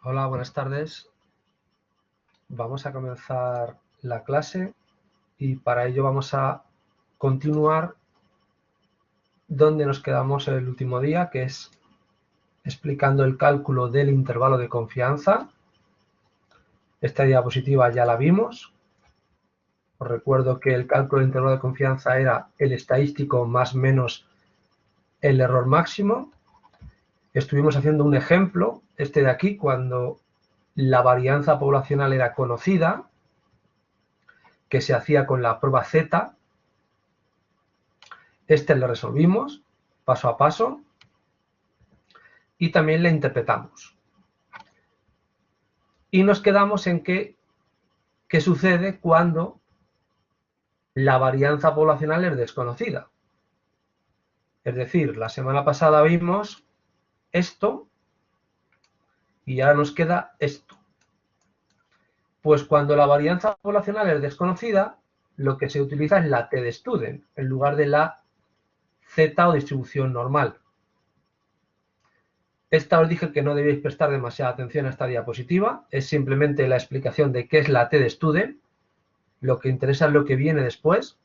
Hola, buenas tardes. Vamos a comenzar la clase y para ello vamos a continuar donde nos quedamos el último día, que es explicando el cálculo del intervalo de confianza. Esta diapositiva ya la vimos. Os recuerdo que el cálculo del intervalo de confianza era el estadístico más menos el error máximo. Estuvimos haciendo un ejemplo, este de aquí, cuando la varianza poblacional era conocida, que se hacía con la prueba Z. Este lo resolvimos paso a paso y también le interpretamos. Y nos quedamos en qué sucede cuando la varianza poblacional es desconocida. Es decir, la semana pasada vimos esto y ahora nos queda esto. Pues cuando la varianza poblacional es desconocida, lo que se utiliza es la t de Student en lugar de la z o distribución normal. Esta os dije que no debéis prestar demasiada atención a esta diapositiva, es simplemente la explicación de qué es la t de Student, lo que interesa es lo que viene después,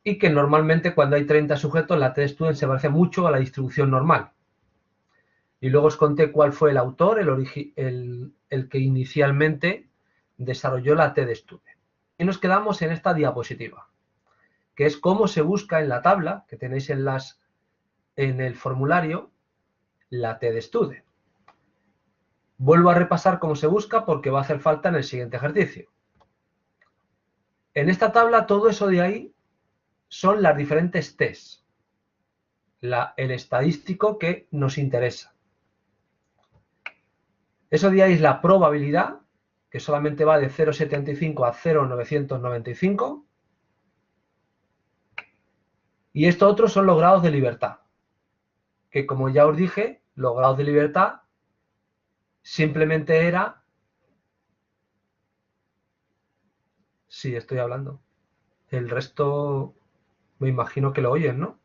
y que normalmente cuando hay 30 sujetos la t de Student se parece mucho a la distribución normal. Y luego os conté cuál fue el autor, el que inicialmente desarrolló la t de Student. Y nos quedamos en esta diapositiva, que es cómo se busca en la tabla que tenéis en el formulario la t de Student. Vuelvo a repasar cómo se busca porque va a hacer falta en el siguiente ejercicio. En esta tabla todo eso de ahí son las diferentes t's, el estadístico que nos interesa. Eso de ahí es la probabilidad, que solamente va de 0,75 a 0,995. Y esto otro son los grados de libertad, que como ya os dije, los grados de libertad simplemente era... Sí, estoy hablando. El resto me imagino que lo oyen, ¿no?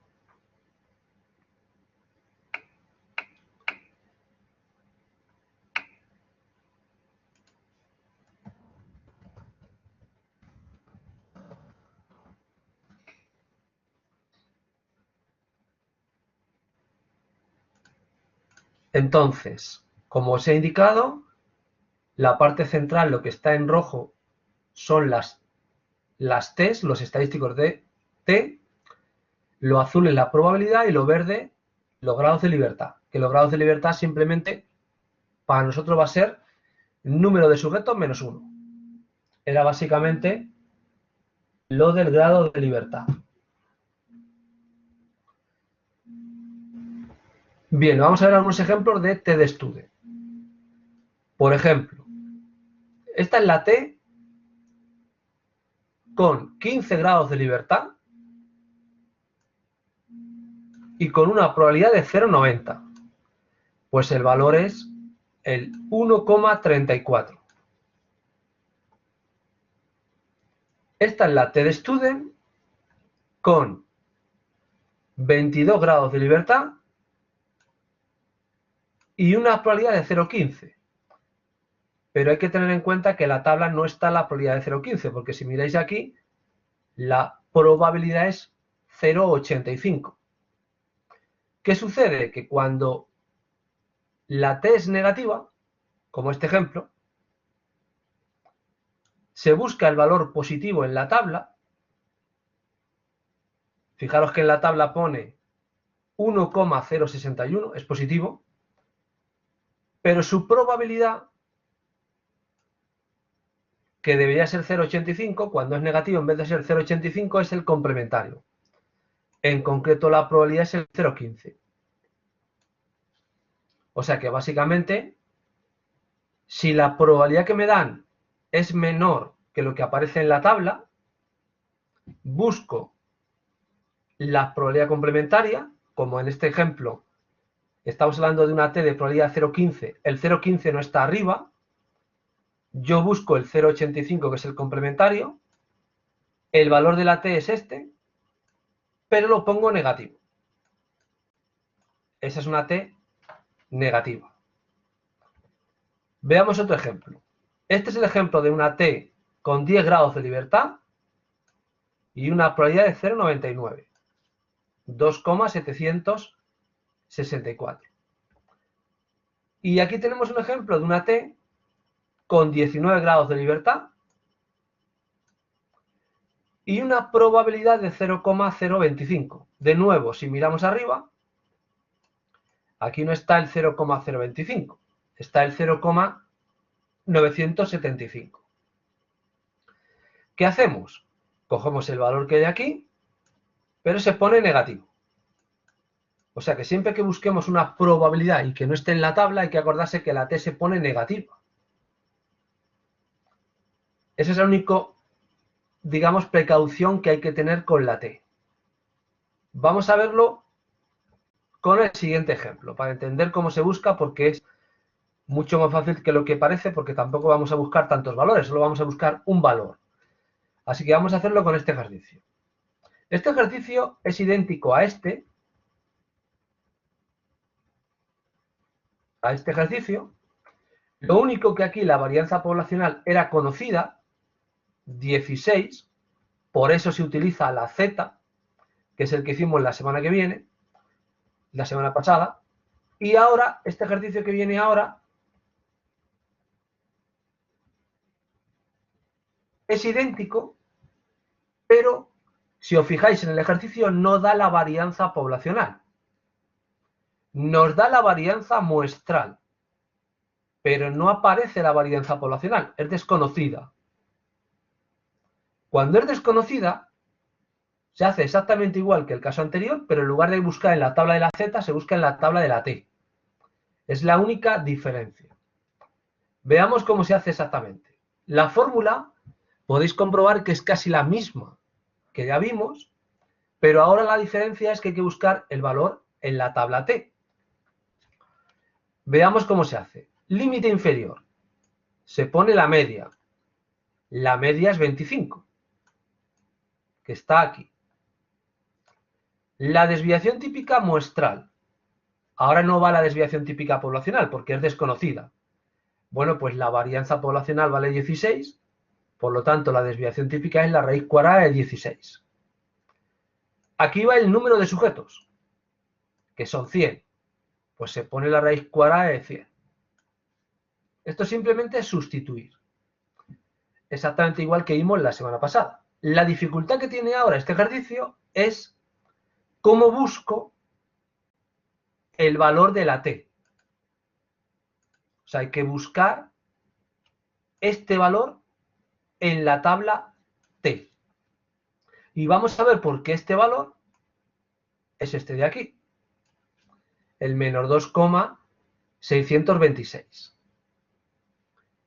Entonces, como os he indicado, la parte central, lo que está en rojo, son las t's, los estadísticos de t, lo azul es la probabilidad y lo verde los grados de libertad. Que los grados de libertad simplemente para nosotros va a ser número de sujetos menos 1. Era básicamente lo del grado de libertad. Bien, vamos a ver algunos ejemplos de t de Student. Por ejemplo, esta es la t con 15 grados de libertad y con una probabilidad de 0,90. Pues el valor es el 1,34. Esta es la t de Student con 22 grados de libertad y una probabilidad de 0,15. Pero hay que tener en cuenta que en la tabla no está la probabilidad de 0,15, porque si miráis aquí, la probabilidad es 0,85. ¿Qué sucede? Que cuando la t es negativa, como este ejemplo, se busca el valor positivo en la tabla. Fijaros que en la tabla pone 1,061, es positivo, pero su probabilidad, que debería ser 0,85, cuando es negativo en vez de ser 0,85 es el complementario. En concreto la probabilidad es el 0,15. O sea que básicamente, si la probabilidad que me dan es menor que lo que aparece en la tabla, busco la probabilidad complementaria, como en este ejemplo estamos hablando de una t de probabilidad 0,15, el 0,15 no está arriba, yo busco el 0,85 que es el complementario, el valor de la t es este, pero lo pongo negativo. Esa es una t negativa. Veamos otro ejemplo. Este es el ejemplo de una T con 10 grados de libertad y una probabilidad de 0,99. 2,764. Y aquí tenemos un ejemplo de una T con 19 grados de libertad y una probabilidad de 0,025. De nuevo, si miramos arriba, aquí no está el 0,025, está el 0,975. ¿Qué hacemos? Cogemos el valor que hay aquí, pero se pone negativo. O sea que siempre que busquemos una probabilidad y que no esté en la tabla, hay que acordarse que la T se pone negativa. Esa es la única, digamos, precaución que hay que tener con la T. Vamos a verlo con el siguiente ejemplo, para entender cómo se busca, porque es mucho más fácil que lo que parece, porque tampoco vamos a buscar tantos valores, solo vamos a buscar un valor. Así que vamos a hacerlo con este ejercicio. Este ejercicio es idéntico a este ejercicio. Lo único que aquí la varianza poblacional era conocida, 16, por eso se utiliza la Z, que es el que hicimos la semana que viene, la semana pasada, y ahora, este ejercicio que viene ahora, es idéntico, pero si os fijáis en el ejercicio no da la varianza poblacional. Nos da la varianza muestral, pero no aparece la varianza poblacional, es desconocida. Cuando es desconocida, se hace exactamente igual que el caso anterior, pero en lugar de buscar en la tabla de la Z, se busca en la tabla de la T. Es la única diferencia. Veamos cómo se hace exactamente. La fórmula podéis comprobar que es casi la misma que ya vimos, pero ahora la diferencia es que hay que buscar el valor en la tabla T. Veamos cómo se hace. Límite inferior. Se pone la media. La media es 25, que está aquí. La desviación típica muestral. Ahora no va la desviación típica poblacional porque es desconocida. Bueno, pues la varianza poblacional vale 16, por lo tanto la desviación típica es la raíz cuadrada de 16. Aquí va el número de sujetos, que son 100. Pues se pone la raíz cuadrada de 100. Esto simplemente es sustituir. Exactamente igual que vimos la semana pasada. La dificultad que tiene ahora este ejercicio es cómo busco el valor de la T. O sea, hay que buscar este valor en la tabla T. Y vamos a ver por qué este valor es este de aquí. El menor 2,626.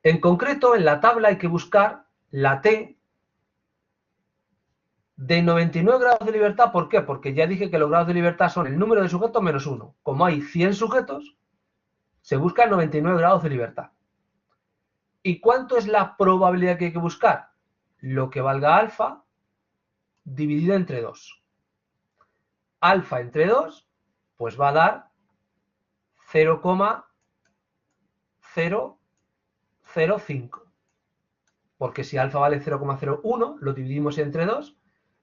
En concreto, en la tabla hay que buscar la T de 99 grados de libertad. ¿Por qué? Porque ya dije que los grados de libertad son el número de sujetos menos 1. Como hay 100 sujetos, se busca 99 grados de libertad. ¿Y cuánto es la probabilidad que hay que buscar? Lo que valga alfa dividido entre 2. Alfa entre 2, pues va a dar 0,005. Porque si alfa vale 0,01, lo dividimos entre 2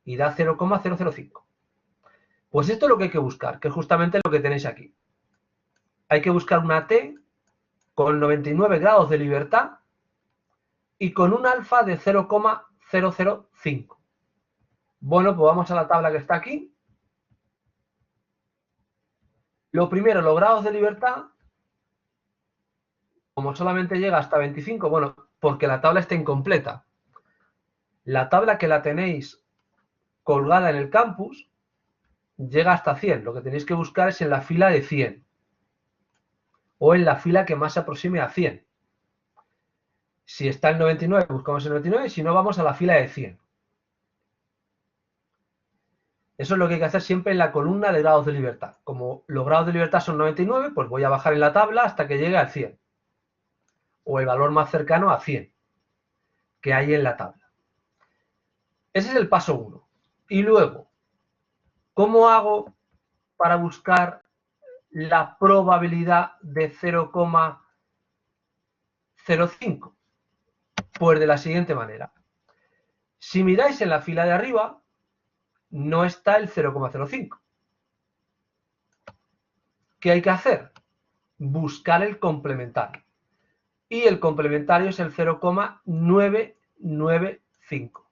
y da 0,005. Pues esto es lo que hay que buscar, que es justamente lo que tenéis aquí. Hay que buscar una T con 99 grados de libertad y con un alfa de 0,005. Bueno, pues vamos a la tabla que está aquí. Lo primero, los grados de libertad, como solamente llega hasta 25, bueno, porque la tabla está incompleta. La tabla que la tenéis colgada en el campus llega hasta 100. Lo que tenéis que buscar es en la fila de 100 o en la fila que más se aproxime a 100. Si está el 99, buscamos el 99, si no, vamos a la fila de 100. Eso es lo que hay que hacer siempre en la columna de grados de libertad. Como los grados de libertad son 99, pues voy a bajar en la tabla hasta que llegue al 100. O el valor más cercano a 100 que hay en la tabla. Ese es el paso 1. Y luego, ¿cómo hago para buscar la probabilidad de 0,5. Pues de la siguiente manera. Si miráis en la fila de arriba, no está el 0,05. ¿Qué hay que hacer? Buscar el complementario. Y el complementario es el 0,995.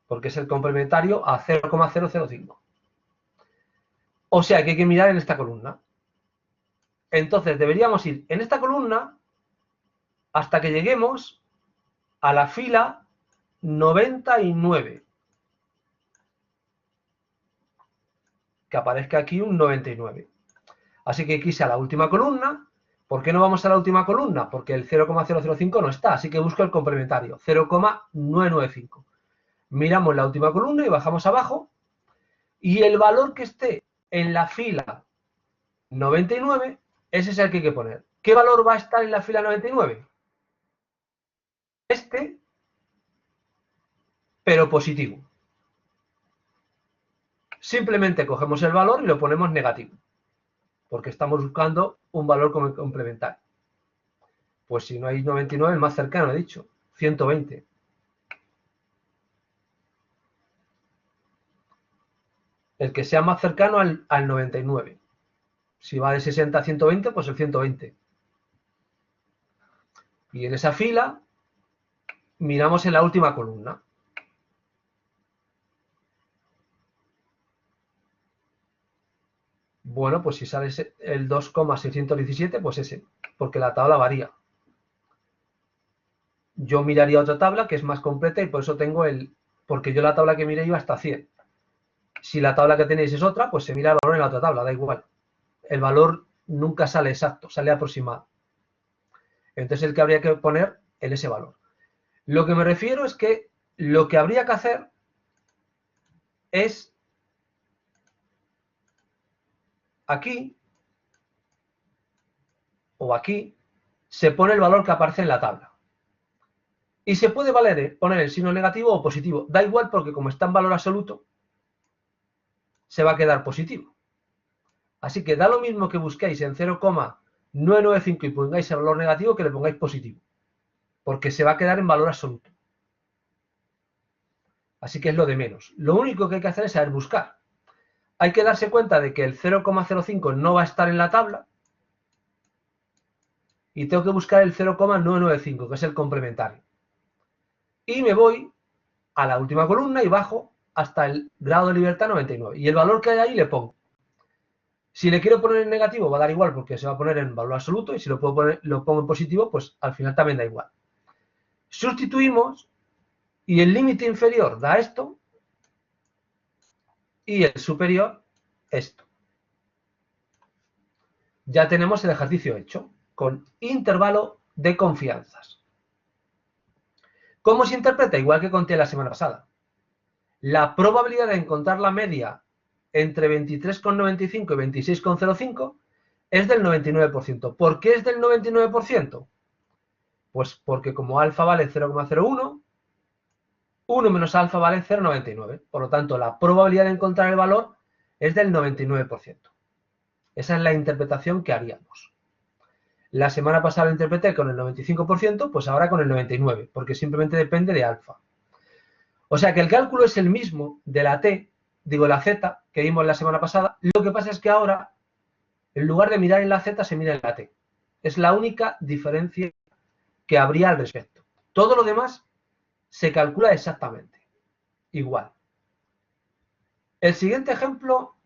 Porque es el complementario a 0,005. O sea que hay que mirar en esta columna. Entonces deberíamos ir en esta columna hasta que lleguemos a la fila 99. Que aparezca aquí un 99. Así que hay que irse a la última columna. ¿Por qué no vamos a la última columna? Porque el 0,005 no está, así que busco el complementario, 0,995. Miramos la última columna y bajamos abajo. Y el valor que esté en la fila 99, ese es el que hay que poner. ¿Qué valor va a estar en la fila 99? Este, pero positivo. Simplemente cogemos el valor y lo ponemos negativo, porque estamos buscando un valor como complementario. Pues si no hay 99, el más cercano, he dicho, 120. El que sea más cercano al 99. Si va de 60 a 120, pues el 120. Y en esa fila miramos en la última columna. Bueno, pues si sale el 2,617, pues ese, porque la tabla varía. Yo miraría otra tabla que es más completa y por eso tengo porque yo la tabla que miré iba hasta 100. Si la tabla que tenéis es otra, pues se mira el valor en la otra tabla, da igual. El valor nunca sale exacto, sale aproximado. Entonces el que habría que poner en ese valor. Lo que me refiero es que lo que habría que hacer es aquí o aquí se pone el valor que aparece en la tabla. Y se puede poner el signo negativo o positivo. Da igual porque como está en valor absoluto, se va a quedar positivo. Así que da lo mismo que busquéis en 0,995 y pongáis el valor negativo que le pongáis positivo. Porque se va a quedar en valor absoluto. Así que es lo de menos. Lo único que hay que hacer es saber buscar. Hay que darse cuenta de que el 0,05 no va a estar en la tabla. Y tengo que buscar el 0,995, que es el complementario. Y me voy a la última columna y bajo hasta el grado de libertad 99. Y el valor que hay ahí le pongo. Si le quiero poner en negativo va a dar igual porque se va a poner en valor absoluto. Y si lo pongo en positivo, pues al final también da igual. Sustituimos y el límite inferior da esto y el superior esto. Ya tenemos el ejercicio hecho con intervalo de confianzas. ¿Cómo se interpreta? Igual que conté la semana pasada. La probabilidad de encontrar la media entre 23,95 y 26,05 es del 99%. ¿Por qué es del 99%? Pues porque como alfa vale 0,01, 1 menos alfa vale 0,99. Por lo tanto, la probabilidad de encontrar el valor es del 99%. Esa es la interpretación que haríamos. La semana pasada lo interpreté con el 95%, pues ahora con el 99%, porque simplemente depende de alfa. O sea que el cálculo es el mismo de la la z que vimos la semana pasada. Lo que pasa es que ahora, en lugar de mirar en la z, se mira en la t. Es la única diferencia que habría al respecto. Todo lo demás se calcula exactamente igual. El siguiente ejemplo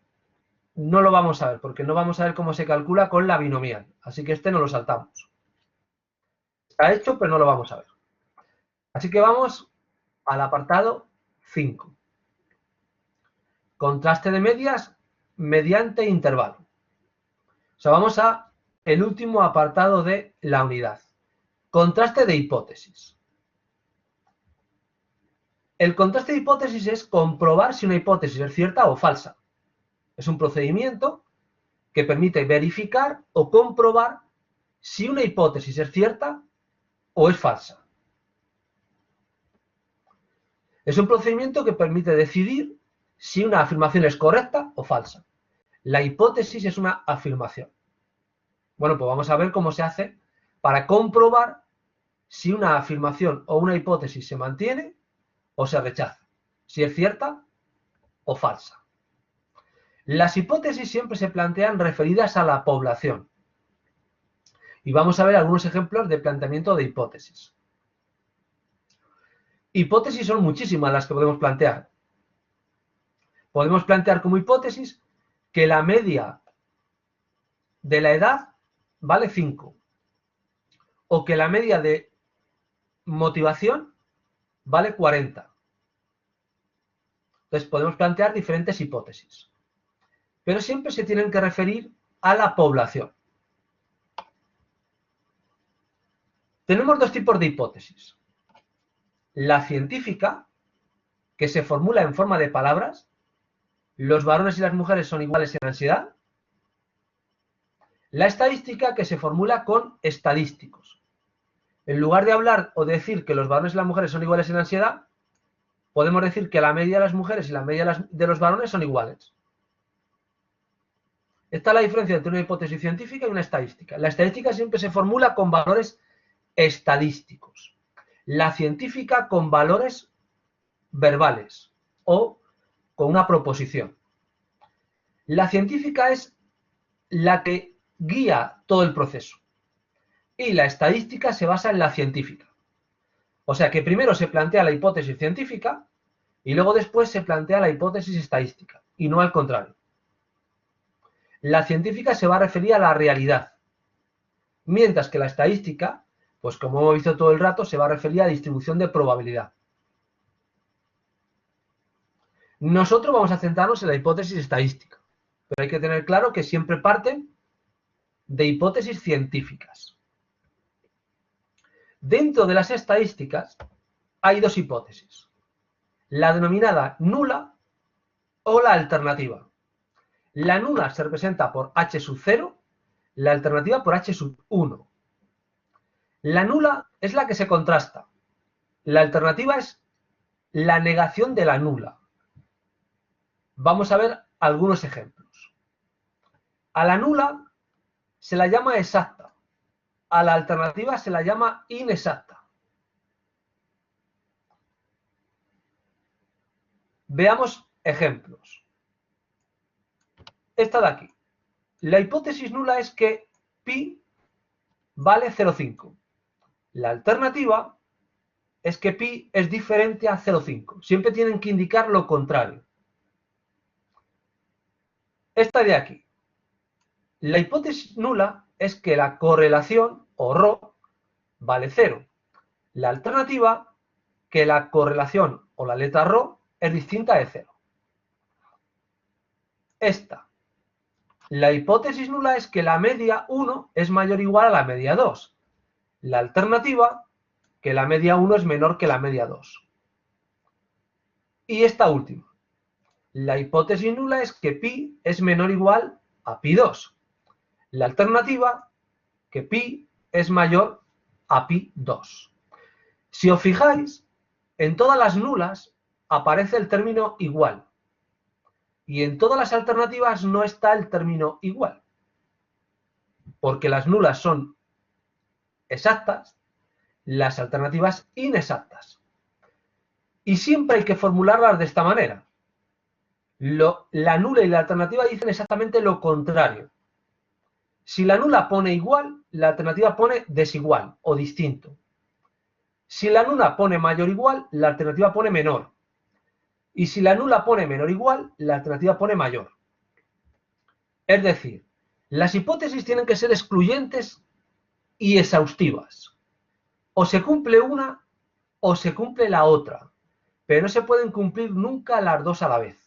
no lo vamos a ver, porque no vamos a ver cómo se calcula con la binomial. Así que este no lo saltamos. Está hecho, pero no lo vamos a ver. Así que vamos al apartado 5. Contraste de medias mediante intervalo. O sea, vamos a el último apartado de la unidad. Contraste de hipótesis. El contraste de hipótesis es comprobar si una hipótesis es cierta o falsa. Es un procedimiento que permite verificar o comprobar si una hipótesis es cierta o es falsa. Es un procedimiento que permite decidir si una afirmación es correcta o falsa. La hipótesis es una afirmación. Bueno, pues vamos a ver cómo se hace para comprobar si una afirmación o una hipótesis se mantiene o se rechaza, si es cierta o falsa. Las hipótesis siempre se plantean referidas a la población. Y vamos a ver algunos ejemplos de planteamiento de hipótesis. Hipótesis son muchísimas las que podemos plantear. Podemos plantear como hipótesis que la media de la edad vale 5. O que la media de motivación vale 40. Entonces podemos plantear diferentes hipótesis. Pero siempre se tienen que referir a la población. Tenemos dos tipos de hipótesis. La científica, que se formula en forma de palabras. ¿Los varones y las mujeres son iguales en ansiedad? La estadística, que se formula con estadísticos. En lugar de hablar o decir que los varones y las mujeres son iguales en ansiedad, podemos decir que la media de las mujeres y la media de los varones son iguales. Esta es la diferencia entre una hipótesis científica y una estadística. La estadística siempre se formula con valores estadísticos. La científica con valores verbales o con una proposición. La científica es la que guía todo el proceso y la estadística se basa en la científica. O sea que primero se plantea la hipótesis científica y luego después se plantea la hipótesis estadística y no al contrario. La científica se va a referir a la realidad, mientras que la estadística, pues como hemos visto todo el rato, se va a referir a la distribución de probabilidad. Nosotros vamos a centrarnos en la hipótesis estadística, pero hay que tener claro que siempre parten de hipótesis científicas. Dentro de las estadísticas hay dos hipótesis, la denominada nula o la alternativa. La nula se representa por H sub 0, la alternativa por H sub 1. La nula es la que se contrasta. La alternativa es la negación de la nula. Vamos a ver algunos ejemplos. A la nula se la llama exacta. A la alternativa se la llama inexacta. Veamos ejemplos. Esta de aquí. La hipótesis nula es que pi vale 0,5. La alternativa es que pi es diferente a 0,5. Siempre tienen que indicar lo contrario. Esta de aquí. La hipótesis nula es que la correlación, o ρ, vale 0. La alternativa, que la correlación, o la letra ρ, es distinta de 0. Esta. La hipótesis nula es que la media 1 es mayor o igual a la media 2. La alternativa, que la media 1 es menor que la media 2. Y esta última. La hipótesis nula es que pi es menor o igual a pi 2. La alternativa, que pi es mayor a pi 2. Si os fijáis, en todas las nulas aparece el término igual. Y en todas las alternativas no está el término igual. Porque las nulas son exactas, las alternativas inexactas. Y siempre hay que formularlas de esta manera. La nula y la alternativa dicen exactamente lo contrario. Si la nula pone igual, la alternativa pone desigual o distinto. Si la nula pone mayor o igual, la alternativa pone menor. Y si la nula pone menor o igual, la alternativa pone mayor. Es decir, las hipótesis tienen que ser excluyentes y exhaustivas. O se cumple una o se cumple la otra, pero no se pueden cumplir nunca las dos a la vez.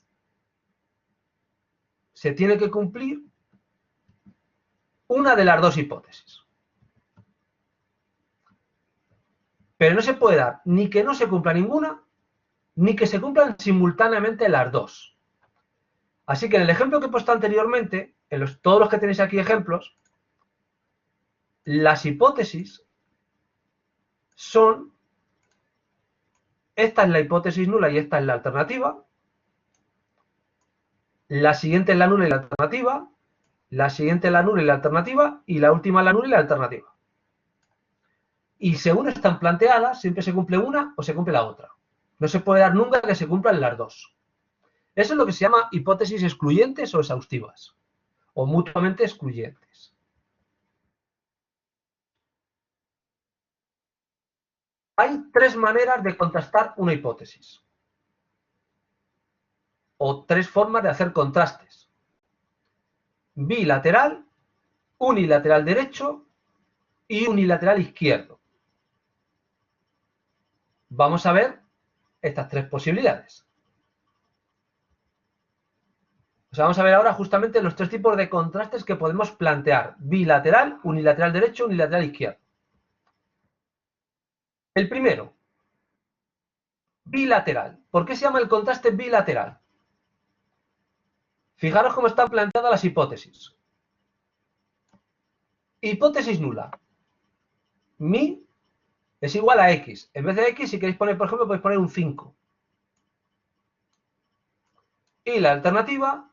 Se tiene que cumplir una de las dos hipótesis. Pero no se puede dar ni que no se cumpla ninguna, ni que se cumplan simultáneamente las dos. Así que en el ejemplo que he puesto anteriormente, todos los que tenéis aquí ejemplos, las hipótesis son, esta es la hipótesis nula y esta es la alternativa, la siguiente es la nula y la alternativa, la siguiente es la nula y la alternativa, y la última la nula y la alternativa. Y según están planteadas, siempre se cumple una o se cumple la otra. No se puede dar nunca que se cumplan las dos. Eso es lo que se llama hipótesis excluyentes o exhaustivas, o mutuamente excluyentes. Hay tres maneras de contrastar una hipótesis, o tres formas de hacer contrastes: bilateral, unilateral derecho y unilateral izquierdo. Vamos a ver estas tres posibilidades. O sea, vamos a ver ahora justamente los tres tipos de contrastes que podemos plantear: bilateral, unilateral derecho, unilateral izquierdo. El primero, bilateral. ¿Por qué se llama el contraste bilateral? Fijaros cómo están planteadas las hipótesis. Hipótesis nula. Mi es igual a x. En vez de x, si queréis poner, por ejemplo, podéis poner un 5. Y la alternativa,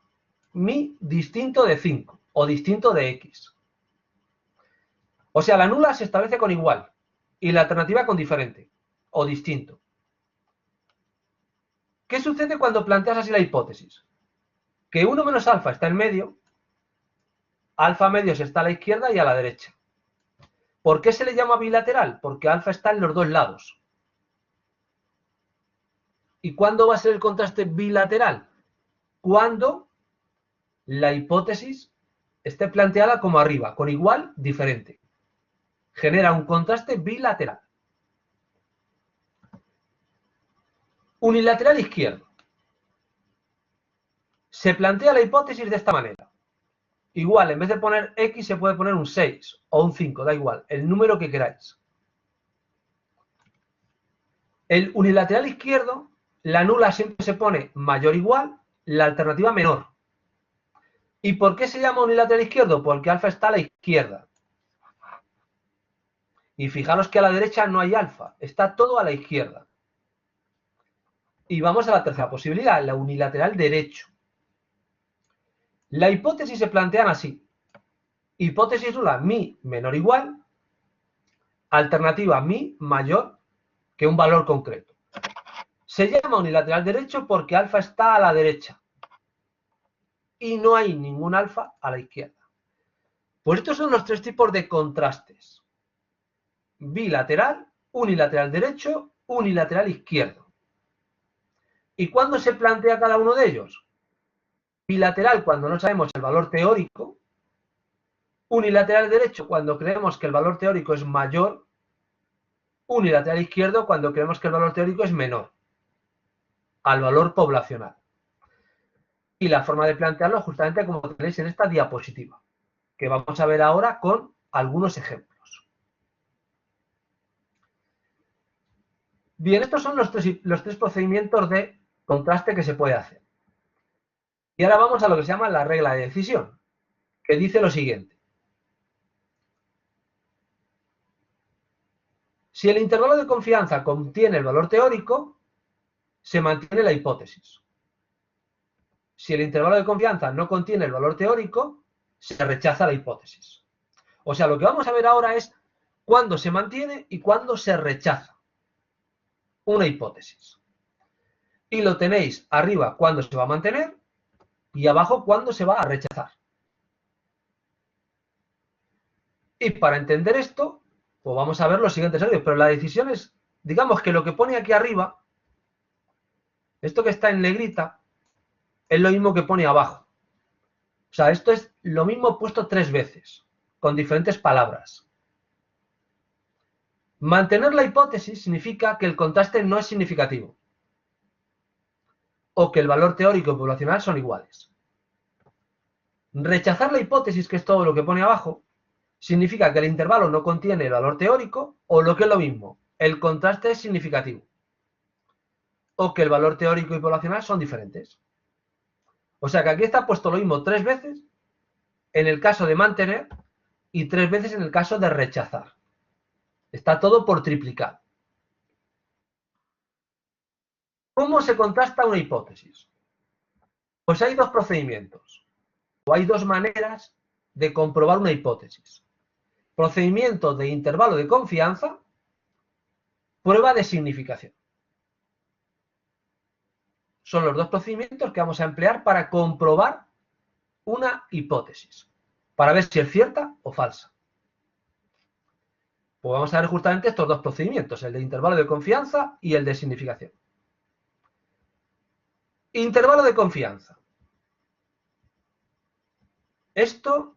mi distinto de 5 o distinto de x. O sea, la nula se establece con igual y la alternativa con diferente o distinto. ¿Qué sucede cuando planteas así la hipótesis? Que 1 menos alfa está en medio, alfa medios está a la izquierda y a la derecha. ¿Por qué se le llama bilateral? Porque alfa está en los dos lados. ¿Y cuándo va a ser el contraste bilateral? Cuando la hipótesis esté planteada como arriba, con igual, diferente. Genera un contraste bilateral. Unilateral izquierdo. Se plantea la hipótesis de esta manera. Igual, en vez de poner x, se puede poner un 6 o un 5, da igual, el número que queráis. El unilateral izquierdo, la nula siempre se pone mayor o igual, la alternativa menor. ¿Y por qué se llama unilateral izquierdo? Porque alfa está a la izquierda. Y fijaros que a la derecha no hay alfa, está todo a la izquierda. Y vamos a la tercera posibilidad, la unilateral derecho. La hipótesis se plantean así. Hipótesis nula, mi menor o igual. Alternativa, mi mayor que un valor concreto. Se llama unilateral derecho porque alfa está a la derecha. Y no hay ningún alfa a la izquierda. Pues estos son los tres tipos de contrastes. Bilateral, unilateral derecho, unilateral izquierdo. ¿Y cuándo se plantea cada uno de ellos? Bilateral cuando no sabemos el valor teórico, unilateral derecho cuando creemos que el valor teórico es mayor, unilateral izquierdo cuando creemos que el valor teórico es menor al valor poblacional. Y la forma de plantearlo justamente como tenéis en esta diapositiva, que vamos a ver ahora con algunos ejemplos. Bien, estos son los tres procedimientos de contraste que se puede hacer. Y ahora vamos a lo que se llama la regla de decisión, que dice lo siguiente. Si el intervalo de confianza contiene el valor teórico, se mantiene la hipótesis. Si el intervalo de confianza no contiene el valor teórico, se rechaza la hipótesis. O sea, lo que vamos a ver ahora es cuándo se mantiene y cuándo se rechaza una hipótesis. Y lo tenéis arriba cuándo se va a mantener y abajo cuándo se va a rechazar. Y para entender esto, pues vamos a ver los siguientes audios. Pero la decisión es, digamos que lo que pone aquí arriba, esto que está en negrita, es lo mismo que pone abajo. O sea, esto es lo mismo puesto 3 veces, con diferentes palabras. Mantener la hipótesis significa que el contraste no es significativo, o que el valor teórico y poblacional son iguales. Rechazar la hipótesis, que es todo lo que pone abajo, significa que el intervalo no contiene el valor teórico, o lo que es lo mismo, el contraste es significativo, o que el valor teórico y poblacional son diferentes. O sea que aquí está puesto lo mismo 3 veces en el caso de mantener y 3 veces en el caso de rechazar. Está todo por triplicar. ¿Cómo se contrasta una hipótesis? Pues hay dos procedimientos, o hay dos maneras de comprobar una hipótesis. Procedimiento de intervalo de confianza prueba de significación. Son los dos procedimientos que vamos a emplear para comprobar una hipótesis, para ver si es cierta o falsa. Pues vamos a ver justamente estos dos procedimientos, el de intervalo de confianza y el de significación. Intervalo de confianza. Esto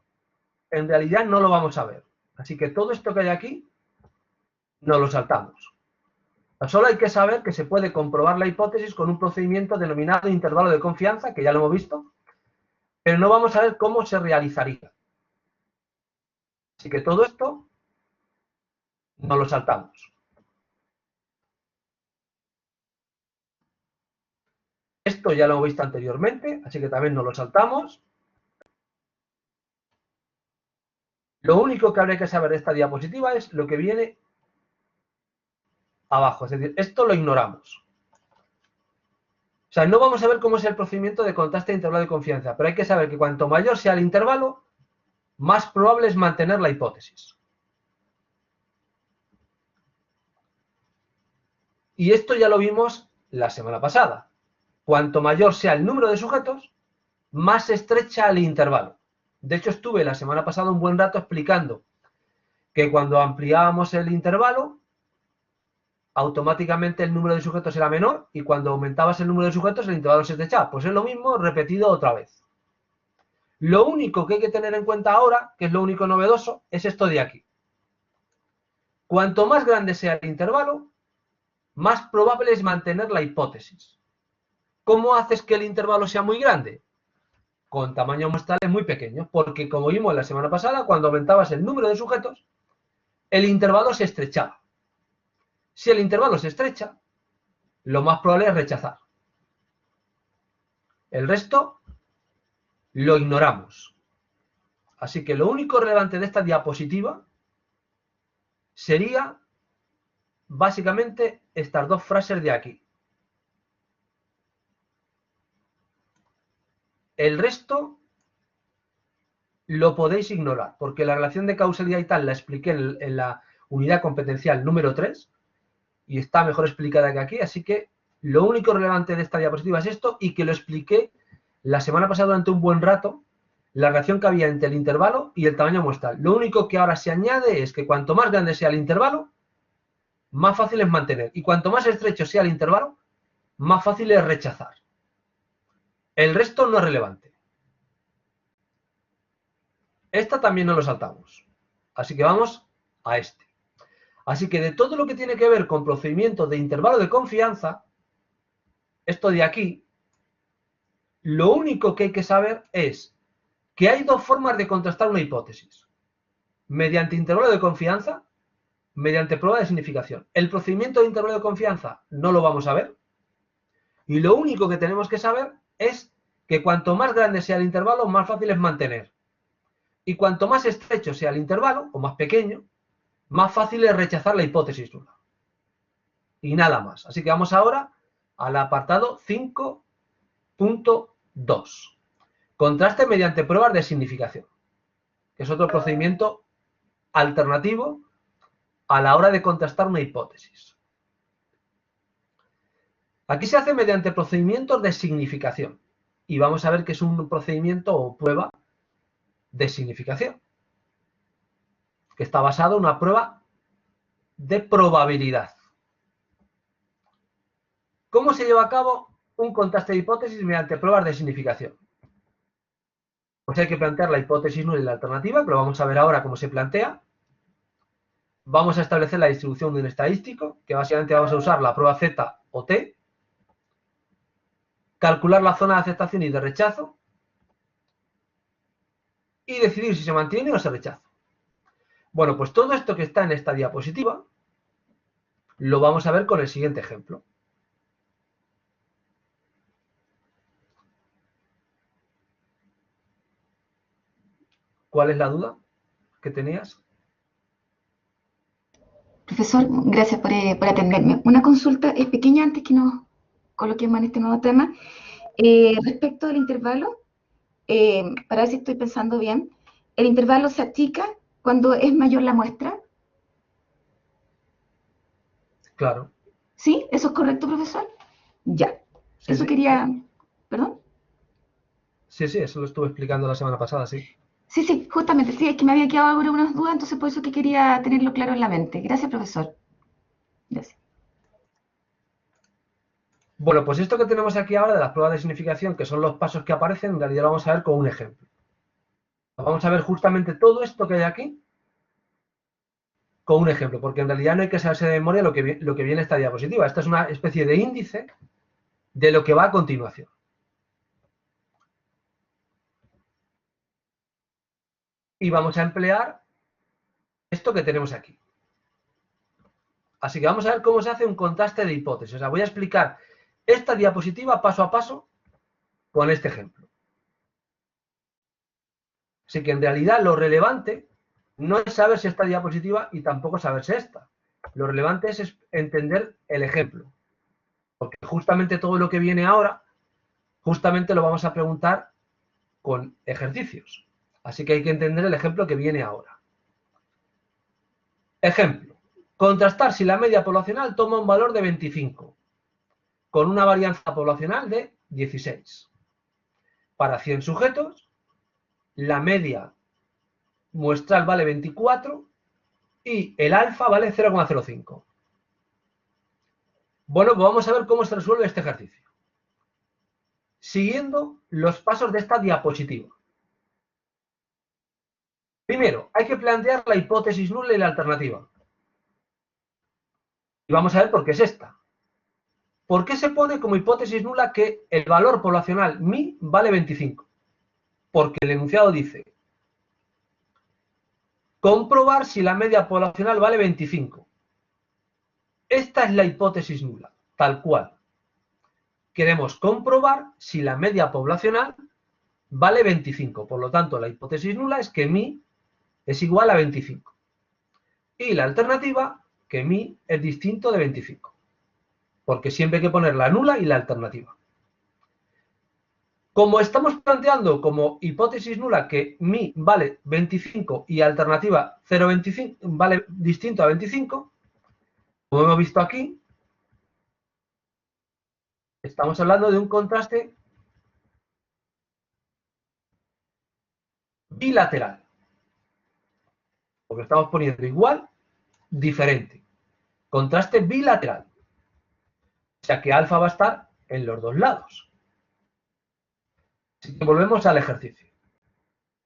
en realidad no lo vamos a ver. Así que todo esto que hay aquí nos lo saltamos. Solo hay que saber que se puede comprobar la hipótesis con un procedimiento denominado intervalo de confianza, que ya lo hemos visto, pero no vamos a ver cómo se realizaría. Así que todo esto nos lo saltamos. Esto ya lo hemos visto anteriormente, así que también nos lo saltamos. Lo único que habría que saber de esta diapositiva es lo que viene abajo, es decir, esto lo ignoramos. O sea, no vamos a ver cómo es el procedimiento de contraste de intervalo de confianza, pero hay que saber que cuanto mayor sea el intervalo, más probable es mantener la hipótesis. Y esto ya lo vimos la semana pasada. Cuanto mayor sea el número de sujetos, más estrecha el intervalo. De hecho, estuve la semana pasada un buen rato explicando que cuando ampliábamos el intervalo, automáticamente el número de sujetos era menor y cuando aumentabas el número de sujetos el intervalo se estrechaba. Pues es lo mismo repetido otra vez. Lo único que hay que tener en cuenta ahora, que es lo único novedoso, es esto de aquí. Cuanto más grande sea el intervalo, más probable es mantener la hipótesis. ¿Cómo haces que el intervalo sea muy grande? Con tamaños muestrales muy pequeños, porque como vimos la semana pasada, cuando aumentabas el número de sujetos, el intervalo se estrechaba. Si el intervalo se estrecha, lo más probable es rechazar. El resto lo ignoramos. Así que lo único relevante de esta diapositiva sería básicamente estas dos frases de aquí. El resto lo podéis ignorar, porque la relación de causalidad y tal la expliqué en la unidad competencial número 3 y está mejor explicada que aquí, así que lo único relevante de esta diapositiva es esto y que lo expliqué la semana pasada durante un buen rato, la relación que había entre el intervalo y el tamaño muestral. Lo único que ahora se añade es que cuanto más grande sea el intervalo, más fácil es mantener. Y cuanto más estrecho sea el intervalo, más fácil es rechazar. El resto no es relevante. Esta también nos lo saltamos. Así que vamos a este. Así que de todo lo que tiene que ver con procedimientos de intervalo de confianza, esto de aquí, lo único que hay que saber es que hay dos formas de contrastar una hipótesis. Mediante intervalo de confianza, mediante prueba de significación. El procedimiento de intervalo de confianza no lo vamos a ver. Y lo único que tenemos que saber es que cuanto más grande sea el intervalo, más fácil es mantener. Y cuanto más estrecho sea el intervalo, o más pequeño, más fácil es rechazar la hipótesis nula. Y nada más. Así que vamos ahora al apartado 5.2. Contraste mediante pruebas de significación, que es otro procedimiento alternativo a la hora de contrastar una hipótesis. Aquí se hace mediante procedimientos de significación. Y vamos a ver que es un procedimiento o prueba de significación, que está basado en una prueba de probabilidad. ¿Cómo se lleva a cabo un contraste de hipótesis mediante pruebas de significación? Pues hay que plantear la hipótesis nula y la alternativa, que lo vamos a ver ahora cómo se plantea. Vamos a establecer la distribución de un estadístico, que básicamente vamos a usar la prueba Z o T. Calcular la zona de aceptación y de rechazo. Y decidir si se mantiene o se rechaza. Bueno, pues todo esto que está en esta diapositiva lo vamos a ver con el siguiente ejemplo. ¿Cuál es la duda que tenías? Profesor, gracias por atenderme. Una consulta es pequeña antes que nos coloquemos en este nuevo tema. Respecto del intervalo, para ver si estoy pensando bien, ¿el intervalo se achica cuando es mayor la muestra? Claro. ¿Sí? ¿Eso es correcto, profesor? Ya. Sí, Eso sí. quería... ¿Perdón? Sí, sí, eso lo estuve explicando la semana pasada, sí. Sí, sí, justamente, sí, es que me había quedado algunas dudas, entonces por eso que quería tenerlo claro en la mente. Gracias, profesor. Gracias. Bueno, pues esto que tenemos aquí ahora de las pruebas de significación, que son los pasos que aparecen, en realidad lo vamos a ver con un ejemplo. Vamos a ver justamente todo esto que hay aquí con un ejemplo, porque en realidad no hay que saberse de memoria lo que viene en esta diapositiva. Esta es una especie de índice de lo que va a continuación. Y vamos a emplear esto que tenemos aquí. Así que vamos a ver cómo se hace un contraste de hipótesis. O sea, voy a explicar esta diapositiva paso a paso con este ejemplo. Así que en realidad lo relevante no es saberse esta diapositiva y tampoco saberse esta. Lo relevante es entender el ejemplo. Porque justamente todo lo que viene ahora, justamente lo vamos a preguntar con ejercicios. Así que hay que entender el ejemplo que viene ahora. Ejemplo. Contrastar si la media poblacional toma un valor de 25 con una varianza poblacional de 16. Para 100 sujetos, la media muestral vale 24 y el alfa vale 0,05. Bueno, pues vamos a ver cómo se resuelve este ejercicio. Siguiendo los pasos de esta diapositiva. Primero, hay que plantear la hipótesis nula y la alternativa. Y vamos a ver por qué es esta. ¿Por qué se pone como hipótesis nula que el valor poblacional mi vale 25? Porque el enunciado dice comprobar si la media poblacional vale 25. Esta es la hipótesis nula, tal cual. Queremos comprobar si la media poblacional vale 25. Por lo tanto, la hipótesis nula es que mi es igual a 25. Y la alternativa, que mi es distinto de 25. Porque siempre hay que poner la nula y la alternativa. Como estamos planteando como hipótesis nula que mi vale 25 y alternativa 0,25 vale distinto a 25, como hemos visto aquí, estamos hablando de un contraste bilateral. Porque estamos poniendo igual, diferente. Contraste bilateral. O sea que alfa va a estar en los dos lados. Así que volvemos al ejercicio.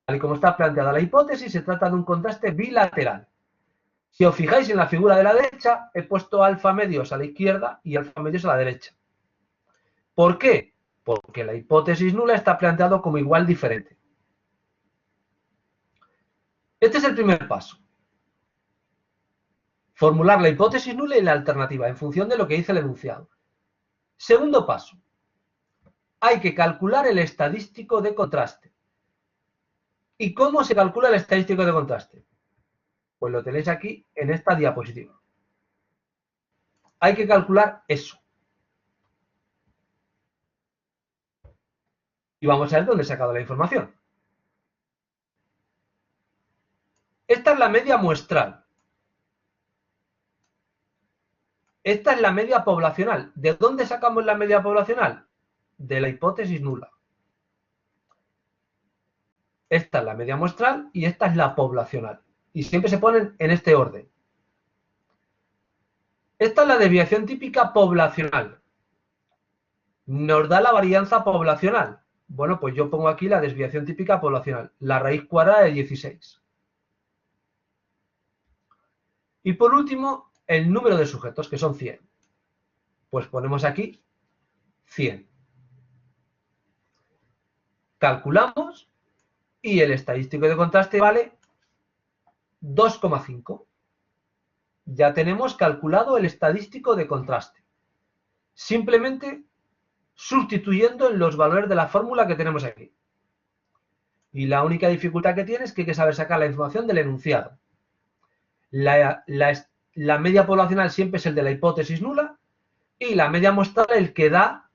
Tal y como está planteada la hipótesis, se trata de un contraste bilateral. Si os fijáis en la figura de la derecha, he puesto alfa medios a la izquierda y alfa medios a la derecha. ¿Por qué? Porque la hipótesis nula está planteado como igual diferente. Este es el primer paso. Formular la hipótesis nula y la alternativa en función de lo que dice el enunciado. Segundo paso. Hay que calcular el estadístico de contraste. ¿Y cómo se calcula el estadístico de contraste? Pues lo tenéis aquí en esta diapositiva. Hay que calcular eso. Y vamos a ver dónde he sacado la información. Esta es la media muestral. Esta es la media poblacional. ¿De dónde sacamos la media poblacional? De la hipótesis nula. Esta es la media muestral y esta es la poblacional. Y siempre se ponen en este orden. Esta es la desviación típica poblacional. Nos da la varianza poblacional. Bueno, pues yo pongo aquí la desviación típica poblacional. La raíz cuadrada de 16. Y por último, el número de sujetos, que son 100. Pues ponemos aquí 100. Calculamos y el estadístico de contraste vale 2,5. Ya tenemos calculado el estadístico de contraste. Simplemente sustituyendo en los valores de la fórmula que tenemos aquí. Y la única dificultad que tiene es que hay que saber sacar la información del enunciado. La media poblacional siempre es el de la hipótesis nula y la media muestral el que da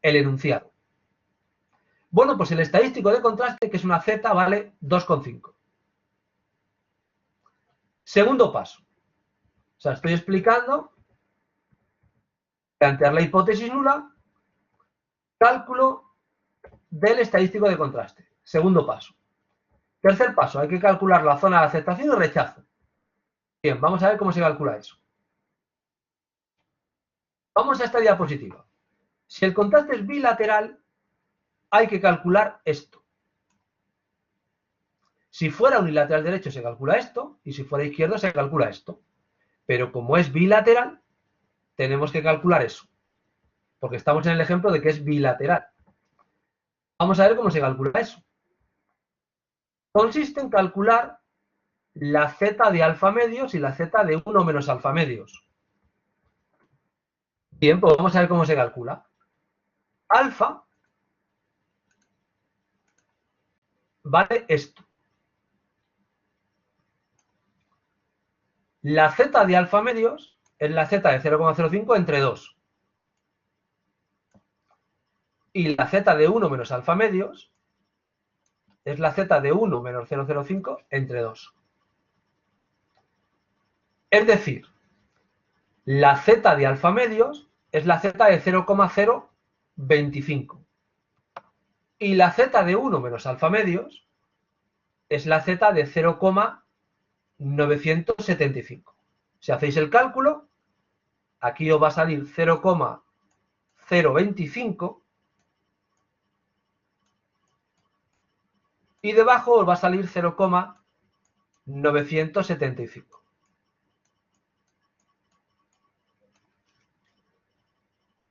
el enunciado. Bueno, pues el estadístico de contraste, que es una Z, vale 2,5. Segundo paso. O sea, estoy explicando Plantear la hipótesis nula, cálculo del estadístico de contraste. Segundo paso. Tercer paso, hay que calcular la zona de aceptación y rechazo. Bien, vamos a ver cómo se calcula eso. Vamos a esta diapositiva. Si el contraste es bilateral, hay que calcular esto. Si fuera unilateral derecho se calcula esto, y si fuera izquierdo se calcula esto. Pero como es bilateral, tenemos que calcular eso. Porque estamos en el ejemplo de que es bilateral. Vamos a ver cómo se calcula eso. Consiste en calcular la z de alfa medios y la z de 1 menos alfa medios. Bien, pues vamos a ver cómo se calcula. Alfa vale esto. La z de alfa medios es la z de 0,05 entre 2. Y la z de 1 menos alfa medios es la z de 1 menos 0,05 entre 2. Es decir, la z de alfa medios es la z de 0,025. Y la z de 1 menos alfa medios es la z de 0,975. Si hacéis el cálculo, aquí os va a salir 0,025 y debajo os va a salir 0,975.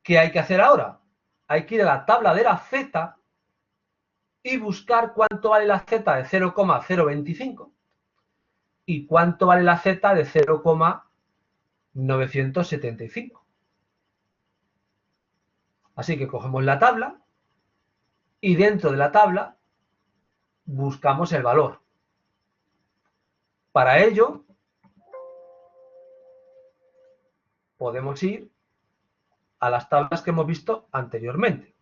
¿Qué hay que hacer ahora? Hay que ir a la tabla de la z y buscar cuánto vale la z de 0,025 y cuánto vale la z de 0,975. Así que cogemos la tabla y dentro de la tabla buscamos el valor. Para ello, podemos ir a las tablas que hemos visto anteriormente.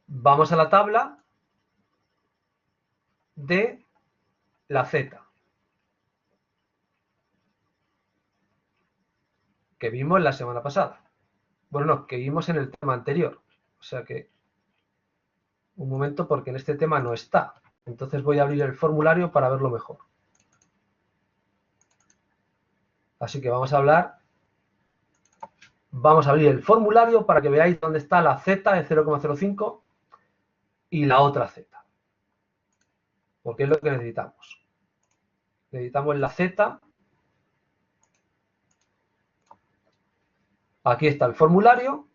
Vamos a la tabla de la z, que vimos la semana pasada. Bueno, no, que vimos en el tema anterior. O sea que, un momento, porque en este tema no está. Entonces voy a abrir el formulario para verlo mejor. Así que vamos a abrir el formulario para que veáis dónde está la z de 0,05 y la otra z. Porque es lo que necesitamos. Necesitamos la z. Aquí está el formulario.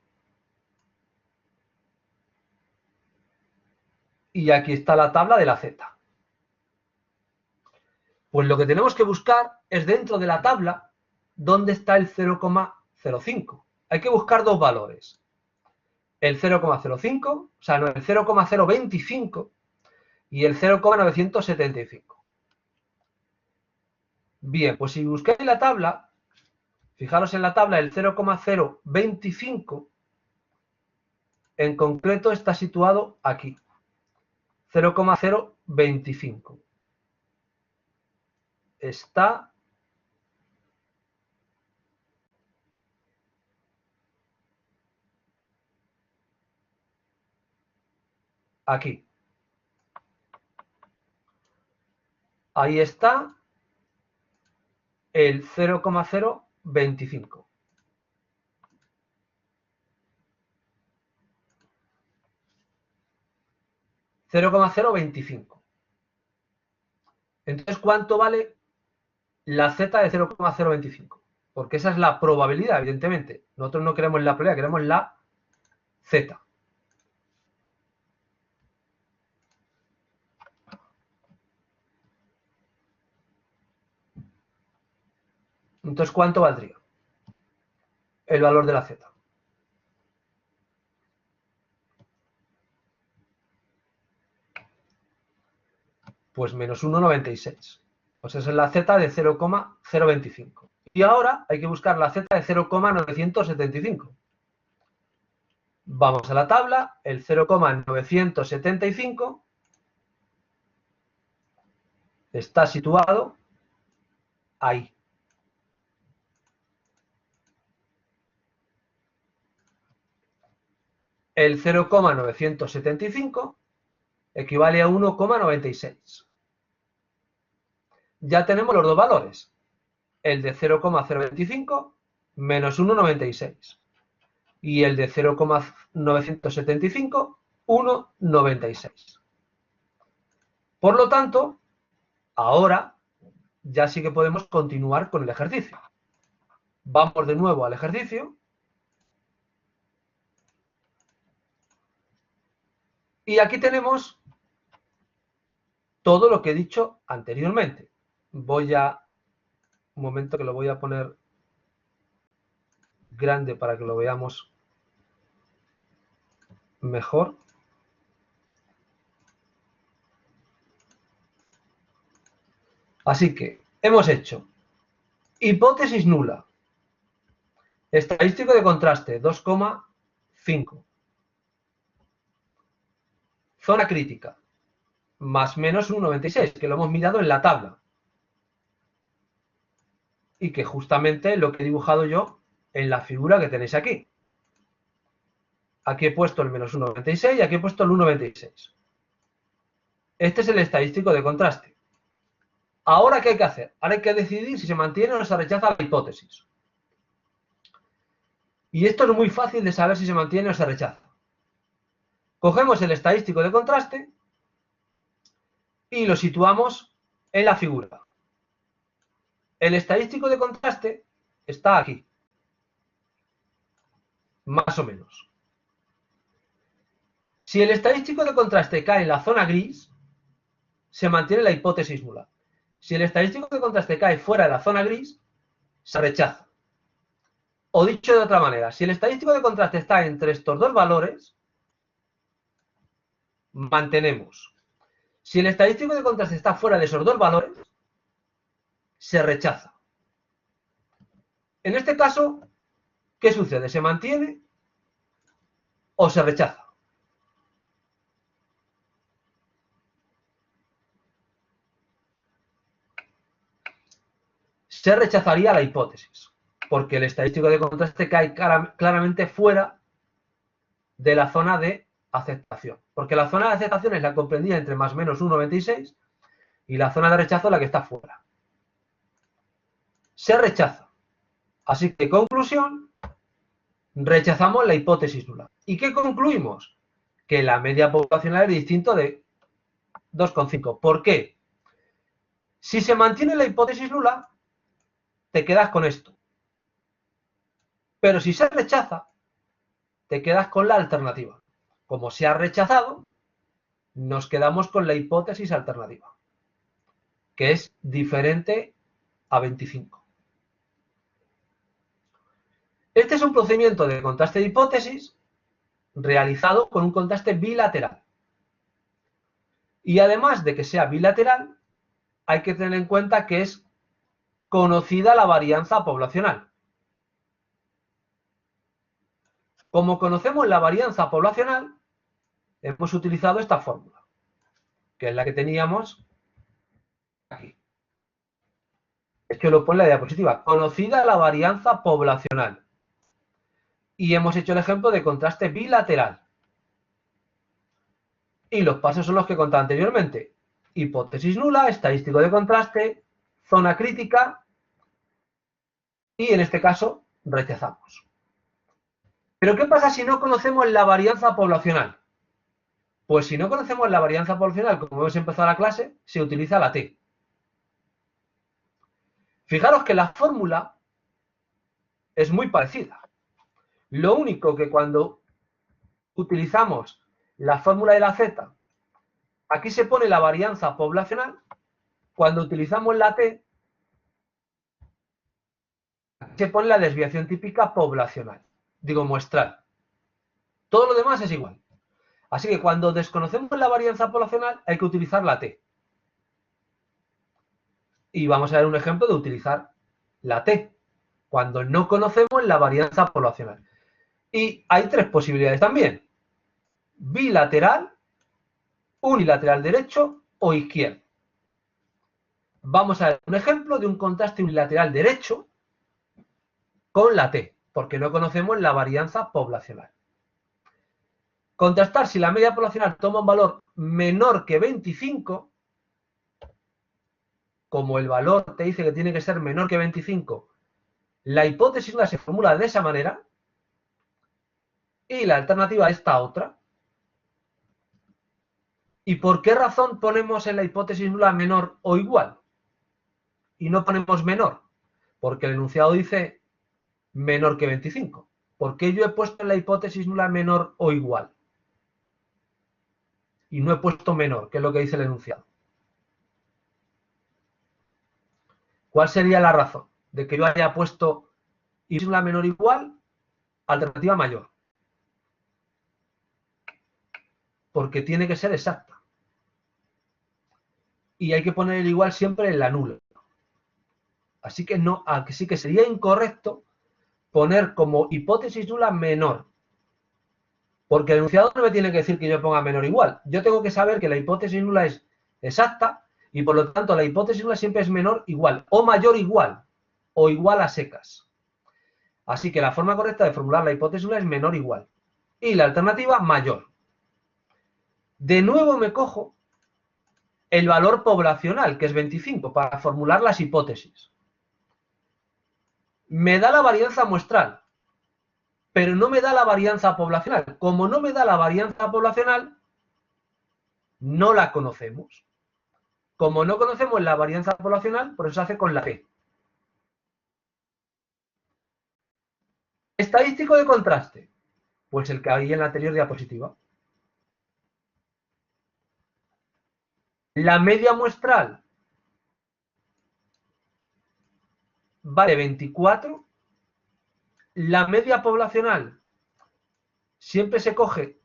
Y aquí está la tabla de la z. Pues lo que tenemos que buscar es dentro de la tabla dónde está el 0,05. Hay que buscar dos valores. El 0,05, o sea, no, el 0,025 y el 0,975. Bien, pues si buscáis la tabla, fijaros en la tabla, el 0,025 en concreto está situado aquí. 0,025. Está aquí. Ahí está el 0,025. Entonces, ¿cuánto vale la z de 0,025? Porque esa es la probabilidad, evidentemente. Nosotros no queremos la probabilidad, queremos la z. Entonces, ¿cuánto valdría el valor de la z? Pues menos 1,96. Pues esa es la z de 0,025. Y ahora hay que buscar la z de 0,975. Vamos a la tabla, el 0,975 está situado ahí. El 0,975 equivale a 1,96. Ya tenemos los dos valores. El de 0,025 menos 1,96. Y el de 0,975, 1,96. Por lo tanto, ahora ya sí que podemos continuar con el ejercicio. Vamos de nuevo al ejercicio. Y aquí tenemos todo lo que he dicho anteriormente. Voy a... Un momento que lo voy a poner grande para que lo veamos mejor. Así que hemos hecho hipótesis nula, estadístico de contraste 2,5, zona crítica más menos 1,96, que lo hemos mirado en la tabla y que justamente lo que he dibujado yo en la figura que tenéis aquí. Aquí he puesto el menos 1,96 y aquí he puesto el 1,96. Este es el estadístico de contraste. Ahora, ¿qué hay que hacer? Ahora hay que decidir si se mantiene o se rechaza la hipótesis. Y esto es muy fácil de saber si se mantiene o se rechaza. Cogemos el estadístico de contraste y lo situamos en la figura. El estadístico de contraste está aquí. Más o menos. Si el estadístico de contraste cae en la zona gris, se mantiene la hipótesis nula. Si el estadístico de contraste cae fuera de la zona gris, se rechaza. O dicho de otra manera, si el estadístico de contraste está entre estos dos valores, mantenemos. Si el estadístico de contraste está fuera de esos dos valores, se rechaza. En este caso, ¿qué sucede? ¿Se mantiene o se rechaza? Se rechazaría la hipótesis, porque el estadístico de contraste cae claramente fuera de la zona de aceptación. Porque la zona de aceptación es la comprendida entre más o menos 1,96 y la zona de rechazo es la que está fuera. Se rechaza. Así que, conclusión, rechazamos la hipótesis nula. ¿Y qué concluimos? Que la media poblacional es distinto de 2,5. ¿Por qué? Si se mantiene la hipótesis nula, te quedas con esto. Pero si se rechaza, te quedas con la alternativa. Como se ha rechazado, nos quedamos con la hipótesis alternativa, que es diferente a 25. Este es un procedimiento de contraste de hipótesis realizado con un contraste bilateral. Y además de que sea bilateral, hay que tener en cuenta que es conocida la varianza poblacional. Como conocemos la varianza poblacional, hemos utilizado esta fórmula, que es la que teníamos aquí. De hecho, lo pone en la diapositiva. Conocida la varianza poblacional. Y hemos hecho el ejemplo de contraste bilateral. Y los pasos son los que contaba anteriormente. Hipótesis nula, estadístico de contraste, zona crítica y en este caso rechazamos. ¿Pero qué pasa si no conocemos la varianza poblacional? Pues si no conocemos la varianza poblacional, como hemos empezado la clase, se utiliza la T. Fijaros que la fórmula es muy parecida. Lo único que cuando utilizamos la fórmula de la Z, aquí se pone la varianza poblacional. Cuando utilizamos la T, se pone la desviación típica poblacional. Digo, muestral. Todo lo demás es igual. Así que cuando desconocemos la varianza poblacional, hay que utilizar la T. Y vamos a ver un ejemplo de utilizar la T, cuando no conocemos la varianza poblacional. Y hay tres posibilidades también. Bilateral, unilateral derecho o izquierdo. Vamos a ver un ejemplo de un contraste unilateral derecho con la T, porque no conocemos la varianza poblacional. Contrastar si la media poblacional toma un valor menor que 25, como el valor te dice que tiene que ser menor que 25, la hipótesis nula se formula de esa manera y la alternativa es esta otra. ¿Y por qué razón ponemos en la hipótesis nula menor o igual? Y no ponemos menor, porque el enunciado dice menor que 25. ¿Por qué yo he puesto en la hipótesis nula menor o igual? Y no he puesto menor, que es lo que dice el enunciado. ¿Cuál sería la razón de que yo haya puesto hipótesis nula menor o igual, alternativa mayor? Porque tiene que ser exacta. Y hay que poner el igual siempre en la nula. Así que no, así que sería incorrecto poner como hipótesis nula menor. Porque el enunciado no me tiene que decir que yo ponga menor o igual. Yo tengo que saber que la hipótesis nula es exacta y por lo tanto la hipótesis nula siempre es menor igual o mayor igual o igual a secas. Así que la forma correcta de formular la hipótesis nula es menor igual. Y la alternativa mayor. De nuevo me cojo el valor poblacional, que es 25, para formular las hipótesis. Me da la varianza muestral, pero no me da la varianza poblacional. Como no me da la varianza poblacional, no la conocemos. Como no conocemos la varianza poblacional, por eso se hace con la P. Estadístico de contraste, pues el que había en la anterior diapositiva. La media muestral vale 24. La media poblacional siempre se coge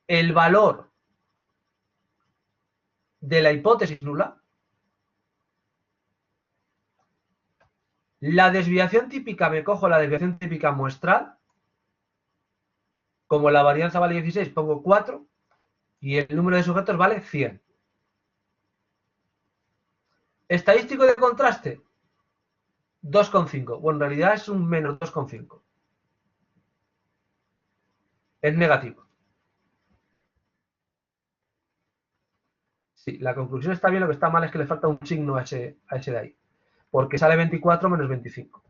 el valor de la hipótesis nula. La desviación típica, me cojo la desviación típica muestral. Como la varianza vale 16, pongo 4 y el número de sujetos vale 100. Estadístico de contraste, 2,5. Bueno, en realidad es un menos 2,5. Es negativo. Sí, la conclusión está bien, lo que está mal es que le falta un signo a ese de ahí. Porque sale 24 menos 25.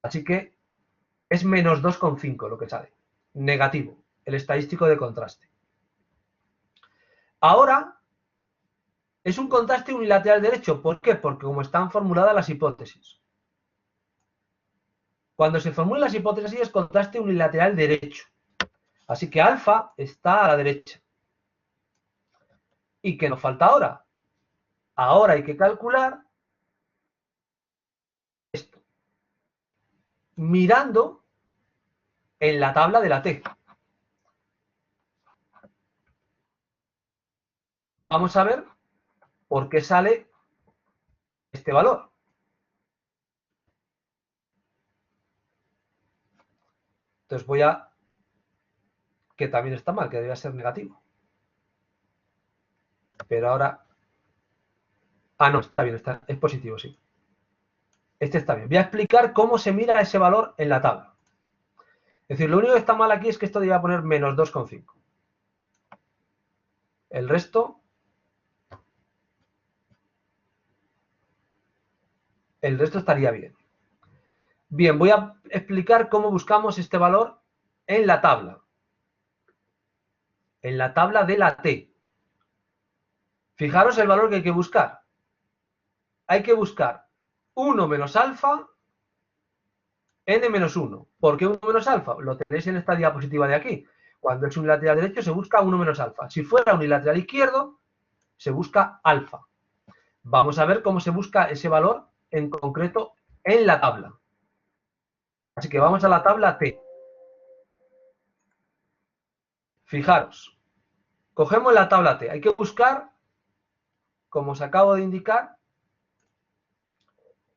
Así que es menos 2,5 lo que sale. Negativo. El estadístico de contraste. Ahora es un contraste unilateral derecho. ¿Por qué? Porque como están formuladas las hipótesis. Cuando se formulan las hipótesis es contraste unilateral derecho. Así que alfa está a la derecha. ¿Y qué nos falta ahora? Ahora hay que calcular esto. Mirando en la tabla de la T. Vamos a ver por qué sale este valor. Entonces voy a... que también está mal, que debería ser negativo. Pero ahora... Ah, no, está bien, es positivo, sí. Este está bien. Voy a explicar cómo se mira ese valor en la tabla. Es decir, lo único que está mal aquí es que esto debía poner menos 2,5. El resto estaría bien. Bien, voy a explicar cómo buscamos este valor en la tabla. En la tabla de la T. Fijaros el valor que hay que buscar. Hay que buscar 1 menos alfa, n menos 1. ¿Por qué 1 menos alfa? Lo tenéis en esta diapositiva de aquí. Cuando es unilateral derecho se busca 1 menos alfa. Si fuera unilateral izquierdo, se busca alfa. Vamos a ver cómo se busca ese valor en concreto en la tabla. Así que vamos a la tabla T. Fijaros, cogemos la tabla T. Hay que buscar, como os acabo de indicar,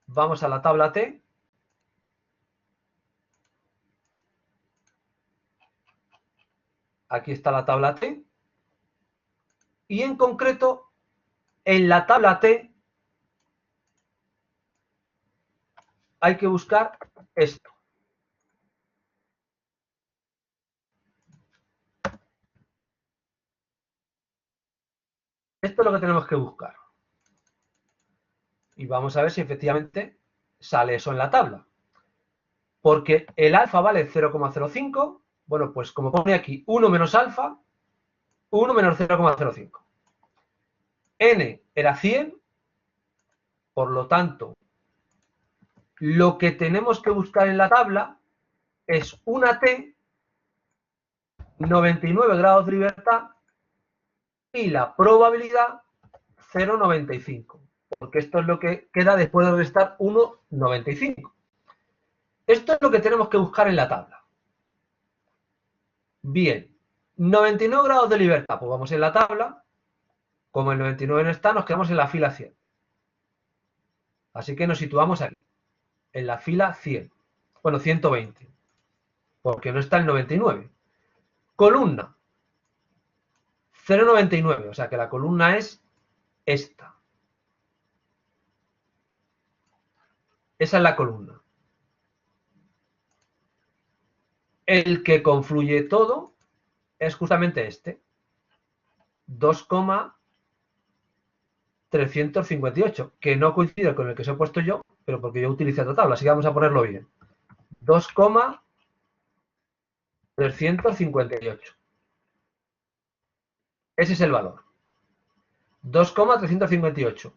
vamos a la tabla T. Aquí está la tabla T. Y en concreto en la tabla T hay que buscar esto. Esto es lo que tenemos que buscar. Y vamos a ver si efectivamente sale eso en la tabla. Porque el alfa vale 0,05. Bueno, pues como pone aquí 1 menos alfa, 1 menos 0,05. N era 100. Por lo tanto, lo que tenemos que buscar en la tabla es una T, 99 grados de libertad y la probabilidad 0,95. Porque esto es lo que queda después de restar 1,95. Esto es lo que tenemos que buscar en la tabla. Bien, 99 grados de libertad, pues vamos en la tabla. Como el 99 no está, nos quedamos en la fila 100. Así que nos situamos aquí, en la fila 100. Bueno, 120, porque no está el 99. Columna, 0,99, o sea que la columna es esta. Esa es la columna. El que confluye todo es justamente este. 2,358, que no coincide con el que os he puesto yo, pero porque yo utilicé otra tabla, así que vamos a ponerlo bien. 2,358. Ese es el valor. 2,358.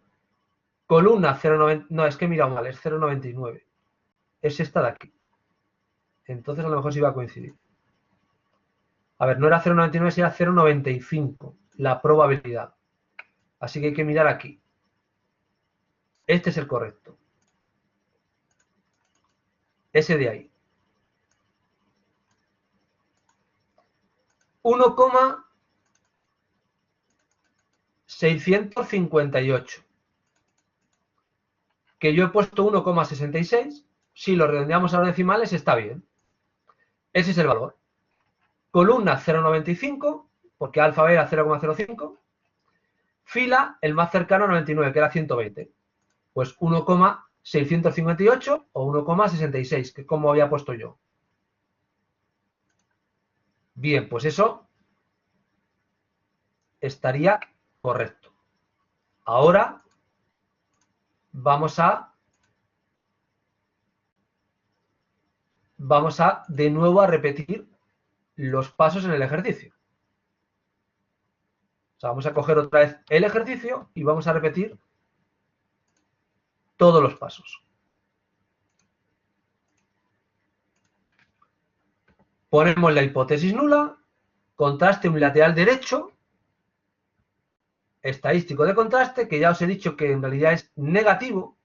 Columna 0,90. No, es que he mirado mal, es 0,99. Es esta de aquí. Entonces a lo mejor sí va a coincidir. A ver, no era 0,99, sino 0,95 la probabilidad. Así que hay que mirar aquí. Este es el correcto. Ese de ahí. 1,658. Que yo he puesto 1,66. Si lo redondeamos a los decimales está bien. Ese es el valor. Columna 0,95, porque alfa era 0,05. Fila, el más cercano a 99, que era 120. Pues 1,658 o 1,66, que es como había puesto yo. Bien, pues eso estaría correcto. Ahora vamos a de nuevo a repetir los pasos en el ejercicio. O sea, vamos a coger otra vez el ejercicio y vamos a repetir todos los pasos. Ponemos la hipótesis nula, contraste unilateral derecho, estadístico de contraste, que ya os he dicho que en realidad es negativo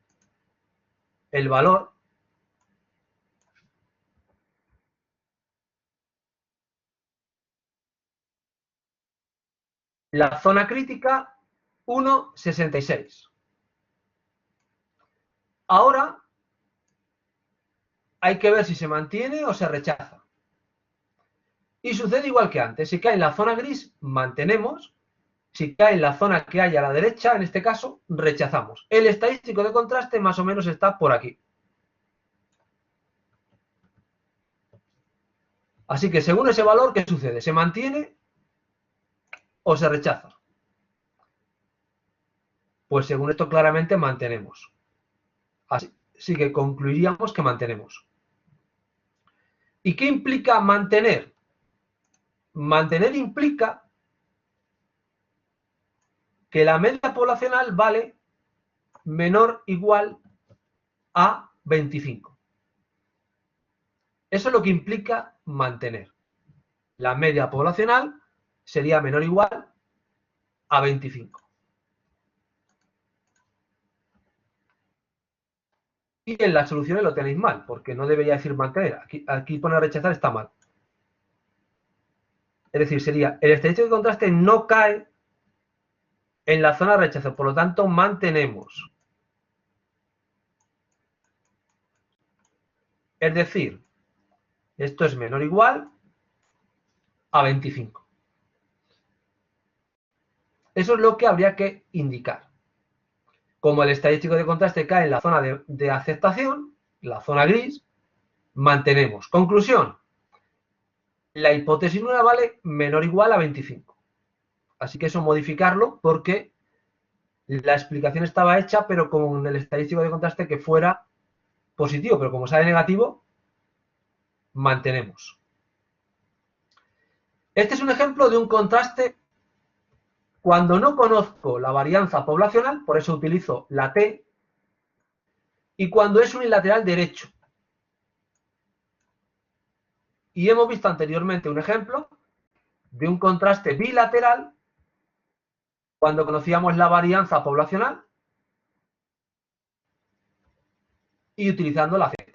el valor. La zona crítica, 1,66. Ahora hay que ver si se mantiene o se rechaza. Y sucede igual que antes. Si cae en la zona gris, mantenemos. Si cae en la zona que hay a la derecha, en este caso, rechazamos. El estadístico de contraste más o menos está por aquí. Así que según ese valor, ¿qué sucede? ¿Se mantiene o se rechaza? Pues según esto claramente mantenemos. Así que concluiríamos que mantenemos. ¿Y qué implica mantener? Mantener implica que la media poblacional vale menor o igual a 25. Eso es lo que implica mantener. La media poblacional sería menor o igual a 25. Y en las soluciones lo tenéis mal, porque no debería decir mantener. Aquí pone rechazar, está mal. Es decir, sería el estadístico de contraste no cae en la zona de rechazo, por lo tanto mantenemos. Es decir, esto es menor o igual a 25. Eso es lo que habría que indicar. Como el estadístico de contraste cae en la zona de aceptación, la zona gris, mantenemos. Conclusión. La hipótesis nula vale menor o igual a 25. Así que eso modificarlo porque la explicación estaba hecha, pero con el estadístico de contraste que fuera positivo, pero como sale negativo, mantenemos. Este es un ejemplo de un contraste cuando no conozco la varianza poblacional, por eso utilizo la T, y cuando es unilateral derecho. Y hemos visto anteriormente un ejemplo de un contraste bilateral cuando conocíamos la varianza poblacional y utilizando la Z.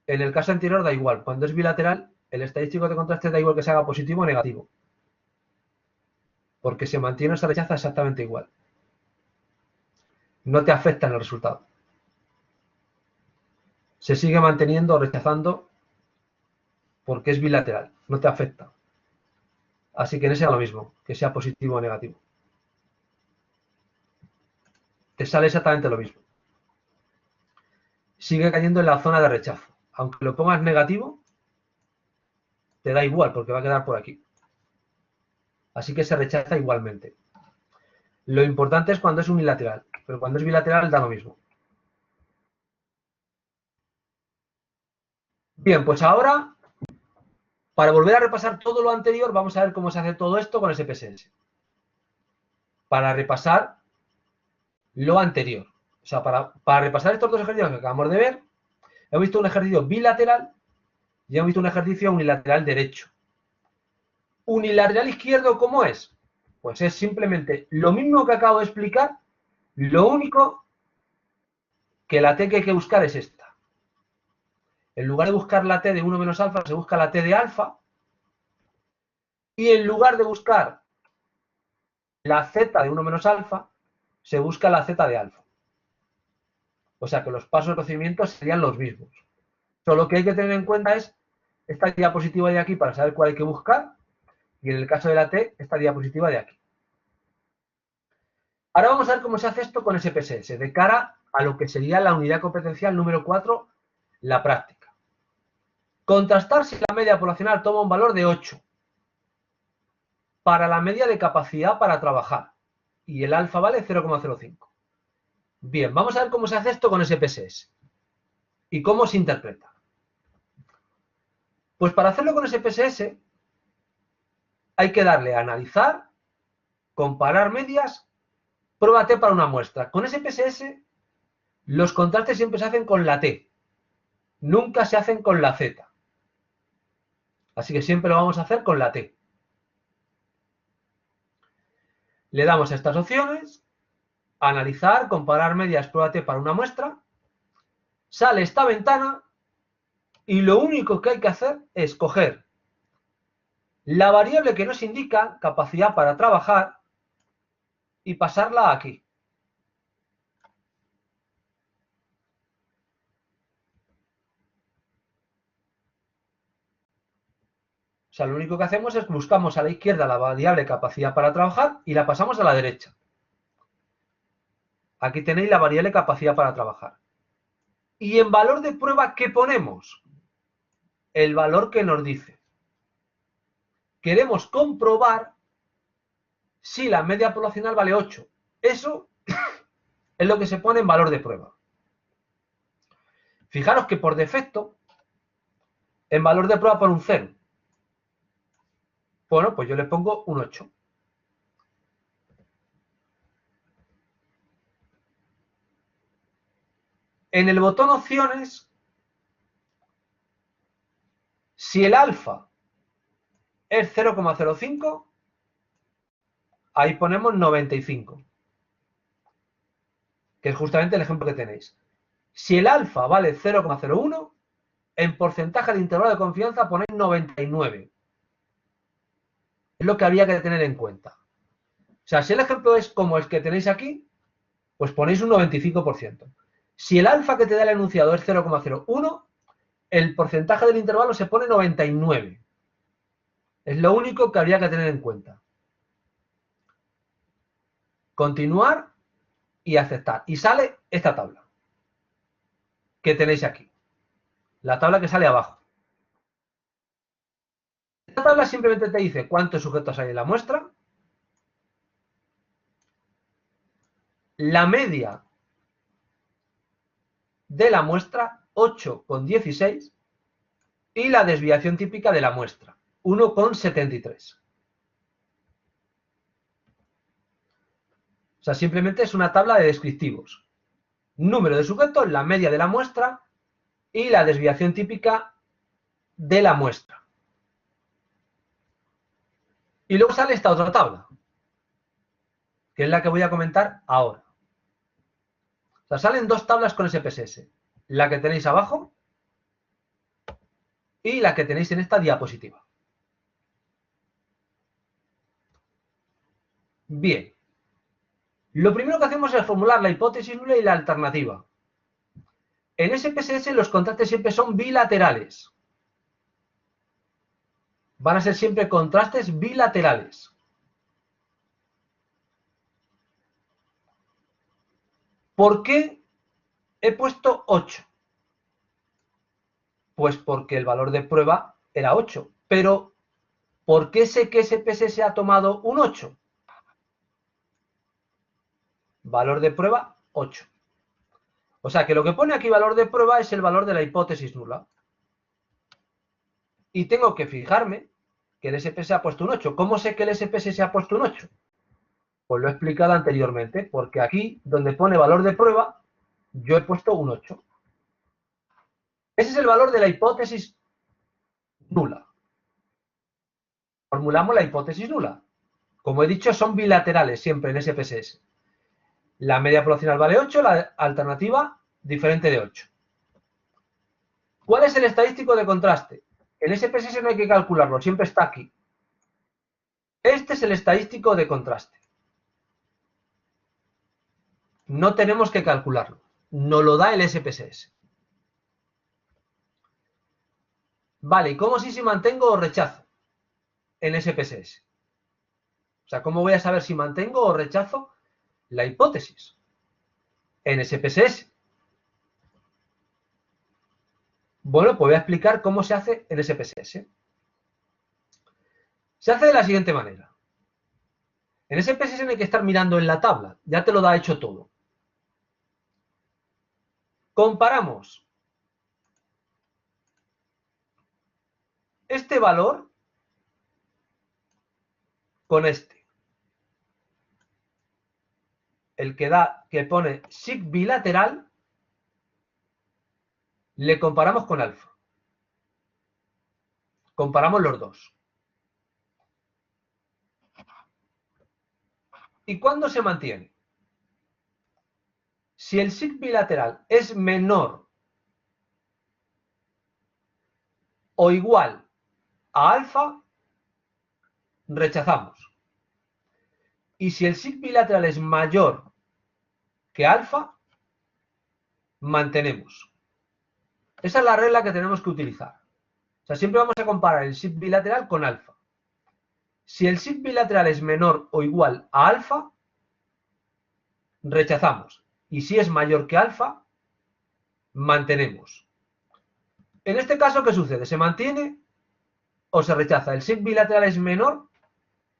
En el caso anterior da igual, cuando es bilateral, el estadístico de contraste da igual que se haga positivo o negativo, porque se mantiene o se rechaza exactamente igual. No te afecta en el resultado. Se sigue manteniendo o rechazando porque es bilateral, no te afecta. Así que en ese da lo mismo, que sea positivo o negativo. Te sale exactamente lo mismo. Sigue cayendo en la zona de rechazo. Aunque lo pongas negativo, te da igual porque va a quedar por aquí. Así que se rechaza igualmente. Lo importante es cuando es unilateral, pero cuando es bilateral da lo mismo. Bien, pues ahora, para volver a repasar todo lo anterior, vamos a ver cómo se hace todo esto con SPSS. Para repasar lo anterior. O sea, para repasar estos dos ejercicios que acabamos de ver, hemos visto un ejercicio bilateral y hemos visto un ejercicio unilateral derecho. Unilateral izquierdo, ¿cómo es? Pues es simplemente lo mismo que acabo de explicar, lo único que la T que hay que buscar es esta. En lugar de buscar la T de 1 menos alfa, se busca la T de alfa. Y en lugar de buscar la Z de 1 menos alfa, se busca la Z de alfa. O sea que los pasos de procedimiento serían los mismos. Solo que hay que tener en cuenta es esta diapositiva de aquí para saber cuál hay que buscar. Y en el caso de la T, esta diapositiva de aquí. Ahora vamos a ver cómo se hace esto con SPSS, de cara a lo que sería la unidad competencial número 4, la práctica. Contrastar si la media poblacional toma un valor de 8 para la media de capacidad para trabajar y el alfa vale 0,05. Bien, vamos a ver cómo se hace esto con SPSS y cómo se interpreta. Pues para hacerlo con SPSS hay que darle a analizar, comparar medias, prueba T para una muestra. Con SPSS los contrastes siempre se hacen con la T, nunca se hacen con la Z. Así que siempre lo vamos a hacer con la T. Le damos a estas opciones, analizar, comparar medias, prueba T para una muestra, sale esta ventana y lo único que hay que hacer es coger la variable que nos indica capacidad para trabajar y pasarla aquí. O sea, lo único que hacemos es que buscamos a la izquierda la variable capacidad para trabajar y la pasamos a la derecha. Aquí tenéis la variable capacidad para trabajar. Y en valor de prueba, ¿qué ponemos? El valor que nos dice. Queremos comprobar si la media poblacional vale 8. Eso es lo que se pone en valor de prueba. Fijaros que por defecto, en valor de prueba pone un 0. Bueno, pues yo le pongo un 8. En el botón opciones, si el alfa es 0,05, ahí ponemos 95, que es justamente el ejemplo que tenéis. Si el alfa vale 0,01, en porcentaje de intervalo de confianza ponéis 99. Es lo que había que tener en cuenta. O sea, si el ejemplo es como el que tenéis aquí, pues ponéis un 95%. Si el alfa que te da el enunciado es 0,01, el porcentaje del intervalo se pone 99. Es lo único que habría que tener en cuenta. Continuar y aceptar. Y sale esta tabla que tenéis aquí. La tabla que sale abajo. Esta tabla simplemente te dice cuántos sujetos hay en la muestra, la media de la muestra, 8,16, y la desviación típica de la muestra, 1,73. O sea, simplemente es una tabla de descriptivos. Número de sujetos, la media de la muestra y la desviación típica de la muestra. Y luego sale esta otra tabla, que es la que voy a comentar ahora. O sea, salen dos tablas con SPSS. La que tenéis abajo y la que tenéis en esta diapositiva. Bien. Lo primero que hacemos es formular la hipótesis nula y la alternativa. En SPSS los contrastes siempre son bilaterales. Van a ser siempre contrastes bilaterales. ¿Por qué he puesto 8? Pues porque el valor de prueba era 8. Pero, ¿por qué sé que SPSS ha tomado un 8? Valor de prueba, 8. O sea que lo que pone aquí valor de prueba es el valor de la hipótesis nula. Y tengo que fijarme que el SPSS ha puesto un 8. ¿Cómo sé que el SPSS ha puesto un 8? Pues lo he explicado anteriormente, porque aquí, donde pone valor de prueba, yo he puesto un 8. Ese es el valor de la hipótesis nula. Formulamos la hipótesis nula. Como he dicho, son bilaterales siempre en SPSS. La media poblacional vale 8, la alternativa diferente de 8. ¿Cuál es el estadístico de contraste? En SPSS no hay que calcularlo, siempre está aquí. Este es el estadístico de contraste. No tenemos que calcularlo. Nos lo da el SPSS. Vale, ¿y cómo sé si mantengo o rechazo en SPSS? O sea, ¿cómo voy a saber si mantengo o rechazo la hipótesis en SPSS? Bueno, pues voy a explicar cómo se hace en SPSS. Se hace de la siguiente manera. En SPSS no hay que estar mirando en la tabla, ya te lo da hecho todo. Comparamos este valor con este. El que pone sig bilateral, le comparamos con alfa. Comparamos los dos. ¿Y cuándo se mantiene? Si el sig bilateral es menor o igual a alfa, rechazamos. Y si el sig bilateral es mayor que alfa, mantenemos. Esa es la regla que tenemos que utilizar. O sea, siempre vamos a comparar el sig bilateral con alfa. Si el sig bilateral es menor o igual a alfa, rechazamos. Y si es mayor que alfa, mantenemos. En este caso, ¿qué sucede? ¿Se mantiene o se rechaza? ¿El sig bilateral es menor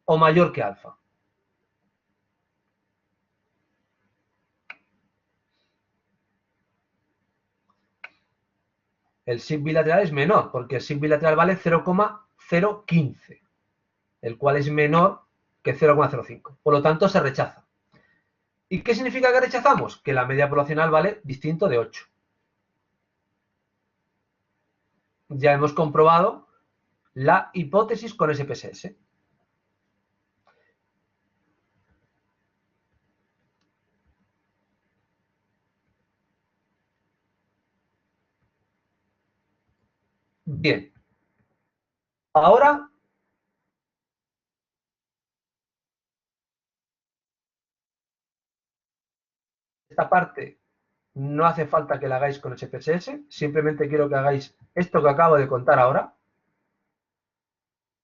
o mayor que alfa? El sig bilateral es menor, porque el sig bilateral vale 0,015, el cual es menor que 0,05. Por lo tanto, se rechaza. ¿Y qué significa que rechazamos? Que la media poblacional vale distinto de 8. Ya hemos comprobado la hipótesis con SPSS. Bien. Ahora esta parte No hace falta que la hagáis con SPSS, simplemente quiero que hagáis esto que acabo de contar ahora.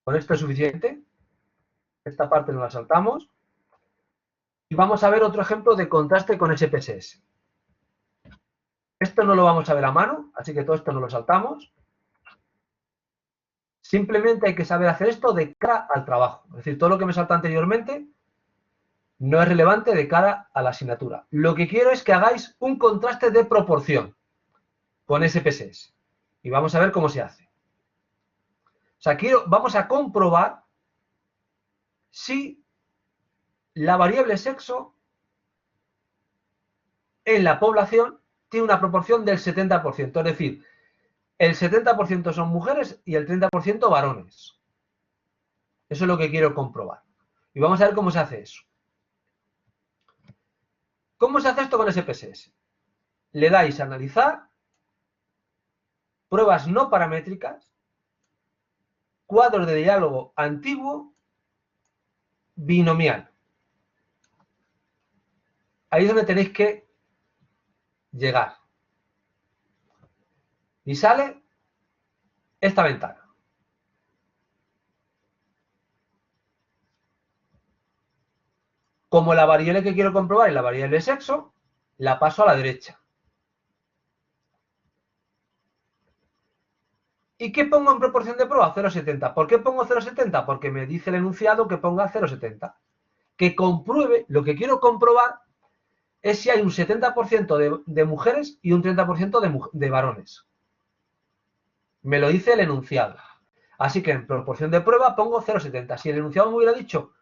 Con esto es suficiente. Esta parte nos la saltamos. Y vamos a ver otro ejemplo de contraste con SPSS. Esto no lo vamos a ver a mano, así que todo esto no lo saltamos. Simplemente hay que saber hacer esto de cara al trabajo. Es decir, todo lo que me salta anteriormente no es relevante de cara a la asignatura. Lo que quiero es que hagáis un contraste de proporción con SPSS. Y vamos a ver cómo se hace. O sea, vamos a comprobar si la variable sexo en la población tiene una proporción del 70%. Es decir, el 70% son mujeres y el 30% varones. Eso es lo que quiero comprobar. Y vamos a ver cómo se hace eso. ¿Cómo se hace esto con SPSS? Le dais a analizar, pruebas no paramétricas, cuadros de diálogo antiguo, binomial. Ahí es donde tenéis que llegar. Y sale esta ventana. Como la variable que quiero comprobar es la variable sexo, la paso a la derecha. ¿Y qué pongo en proporción de prueba? 0,70. ¿Por qué pongo 0,70? Porque me dice el enunciado que ponga 0,70. Que compruebe, lo que quiero comprobar es si hay un 70% de mujeres y un 30% de varones. Me lo dice el enunciado. Así que en proporción de prueba pongo 0,70. Si el enunciado me hubiera dicho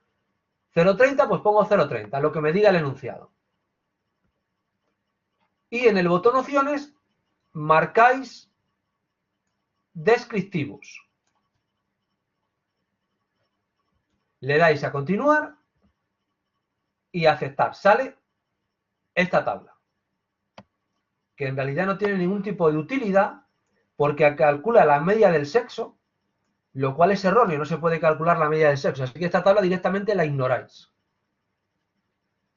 0,30, pues pongo 0,30, lo que me diga el enunciado. Y en el botón opciones marcáis descriptivos. Le dais a continuar y a aceptar. Sale esta tabla, que en realidad no tiene ningún tipo de utilidad porque calcula la media del sexo, lo cual es erróneo, no se puede calcular la media del sexo. Así que esta tabla directamente la ignoráis,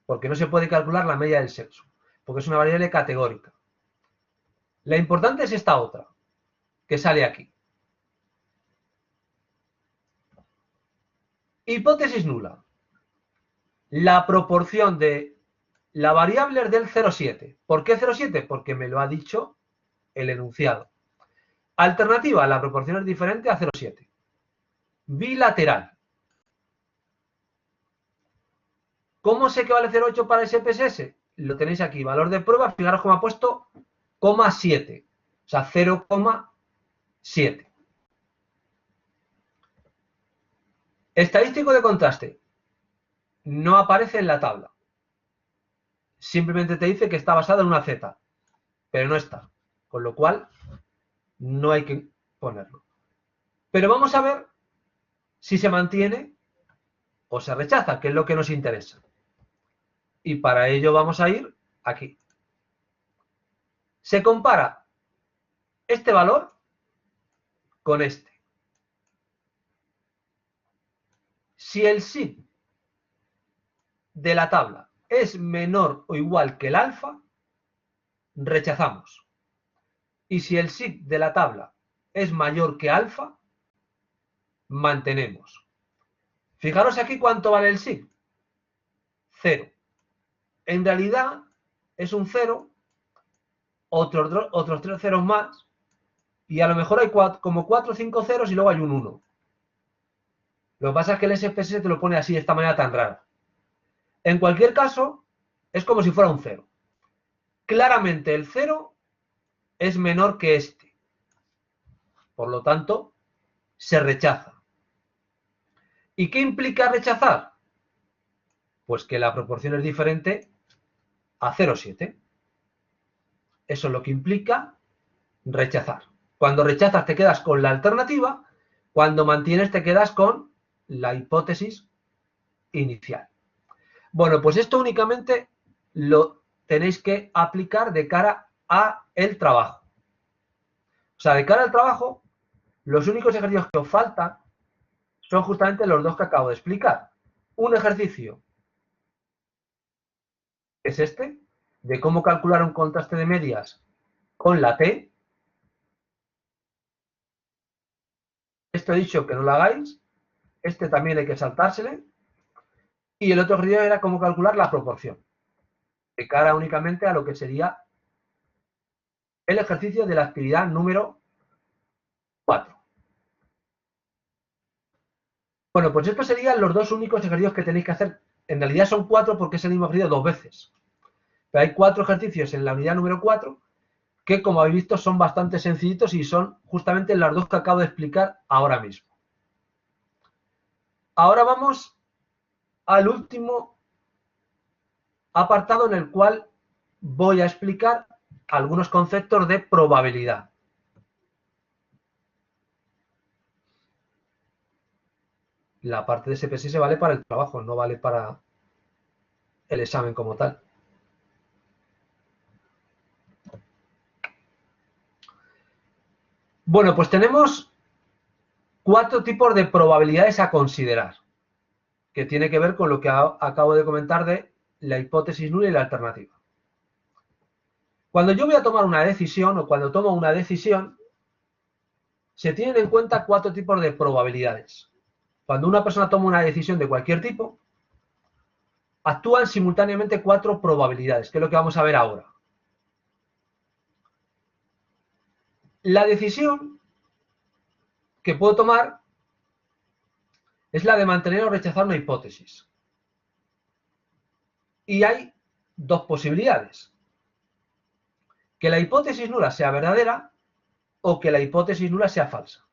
porque no se puede calcular la media del sexo, porque es una variable categórica. La importante es esta otra, que sale aquí. Hipótesis nula. La proporción de la variable es del 0,7. ¿Por qué 0,7? Porque me lo ha dicho el enunciado. Alternativa, la proporción es diferente a 0,7. Bilateral. ¿Cómo sé que vale 0,8 para SPSS? Lo tenéis aquí, valor de prueba, fijaros cómo ha puesto 0,7. O sea, 0,7. Estadístico de contraste. No aparece en la tabla. Simplemente te dice que está basado en una Z, pero no está. Con lo cual, no hay que ponerlo. Pero vamos a ver si se mantiene o se rechaza, que es lo que nos interesa. Y para ello vamos a ir aquí. Se compara este valor con este. Si el SID de la tabla es menor o igual que el alfa, rechazamos. Y si el SID de la tabla es mayor que alfa, mantenemos. Fijaros aquí cuánto vale el SID. 0. En realidad es un 0, otros 3 ceros más, y a lo mejor hay como 4 o 5 ceros y luego hay un 1. Lo que pasa es que el SPSS te lo pone así, de esta manera tan rara. En cualquier caso, es como si fuera un 0. Claramente el 0 es menor que este. Por lo tanto, se rechaza. ¿Y qué implica rechazar? Pues que la proporción es diferente a 0,7. Eso es lo que implica rechazar. Cuando rechazas te quedas con la alternativa, cuando mantienes te quedas con la hipótesis inicial. Bueno, pues esto únicamente lo tenéis que aplicar de cara a el trabajo. O sea, de cara al trabajo, los únicos ejercicios que os faltan son justamente los dos que acabo de explicar. Un ejercicio es este, de cómo calcular un contraste de medias con la T. Esto he dicho que no lo hagáis. Este también hay que saltársele. Y el otro ejercicio era cómo calcular la proporción, de cara únicamente a lo que sería el ejercicio de la actividad número 4. Bueno, pues estos serían los dos únicos ejercicios que tenéis que hacer. En realidad son 4 porque es el mismo ejercicio 2 veces. Pero hay 4 ejercicios en la unidad número 4 que, como habéis visto, son bastante sencillitos y son justamente las dos que acabo de explicar ahora mismo. Ahora vamos al último apartado en el cual voy a explicar algunos conceptos de probabilidad. La parte de SPSS vale para el trabajo, no vale para el examen como tal. Bueno, pues tenemos 4 tipos de probabilidades a considerar, que tiene que ver con lo que acabo de comentar de la hipótesis nula y la alternativa. Cuando yo voy a tomar una decisión o cuando tomo una decisión, se tienen en cuenta 4 tipos de probabilidades. Cuando una persona toma una decisión de cualquier tipo, actúan simultáneamente 4 probabilidades, que es lo que vamos a ver ahora. La decisión que puedo tomar es la de mantener o rechazar una hipótesis. Y hay 2 posibilidades. Que la hipótesis nula sea verdadera o que la hipótesis nula sea falsa.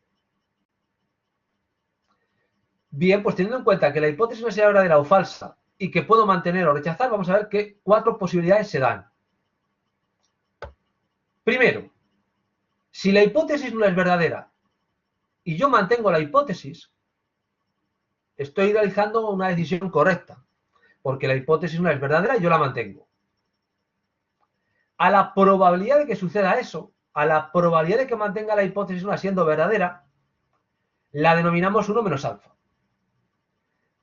Bien, pues teniendo en cuenta que la hipótesis no sea verdadera o falsa y que puedo mantener o rechazar, vamos a ver qué 4 posibilidades se dan. Primero, si la hipótesis nula es verdadera y yo mantengo la hipótesis, estoy realizando una decisión correcta, porque la hipótesis nula es verdadera y yo la mantengo. A la probabilidad de que suceda eso, a la probabilidad de que mantenga la hipótesis nula siendo verdadera, la denominamos 1 menos alfa.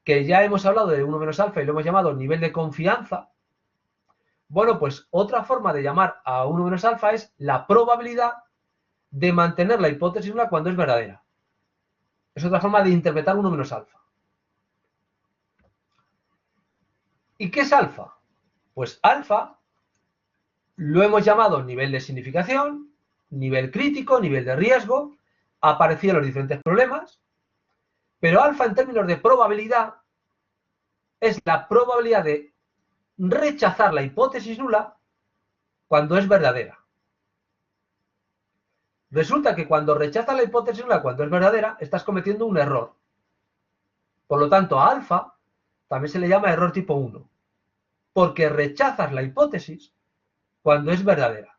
Que ya hemos hablado de 1 menos alfa y lo hemos llamado nivel de confianza. Bueno, pues otra forma de llamar a 1 menos alfa es la probabilidad de mantener la hipótesis nula cuando es verdadera. Es otra forma de interpretar 1 menos alfa. ¿Y qué es alfa? Pues alfa lo hemos llamado nivel de significación, nivel crítico, nivel de riesgo, aparecían los diferentes problemas, pero alfa en términos de probabilidad es la probabilidad de rechazar la hipótesis nula cuando es verdadera. Resulta que cuando rechazas la hipótesis nula cuando es verdadera, estás cometiendo un error. Por lo tanto, a alfa también se le llama error tipo 1, porque rechazas la hipótesis cuando es verdadera.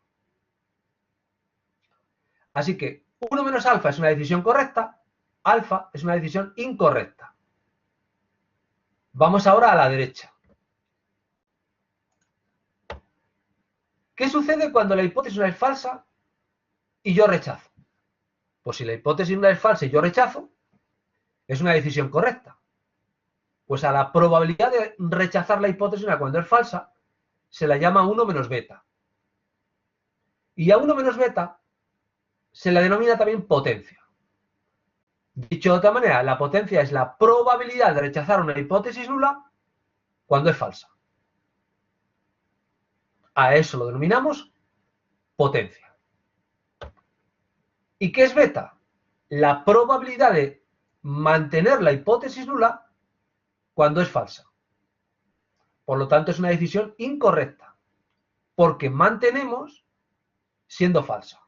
Así que 1 menos alfa es una decisión correcta, alfa es una decisión incorrecta. Vamos ahora a la derecha. ¿Qué sucede cuando la hipótesis nula es falsa y yo rechazo? Pues si la hipótesis nula es falsa y yo rechazo, es una decisión correcta. Pues a la probabilidad de rechazar la hipótesis nula cuando es falsa se la llama 1 menos beta. Y a 1 menos beta se la denomina también potencia. Dicho de otra manera, la potencia es la probabilidad de rechazar una hipótesis nula cuando es falsa. A eso lo denominamos potencia. ¿Y qué es beta? La probabilidad de mantener la hipótesis nula cuando es falsa. Por lo tanto, es una decisión incorrecta, porque mantenemos siendo falsa.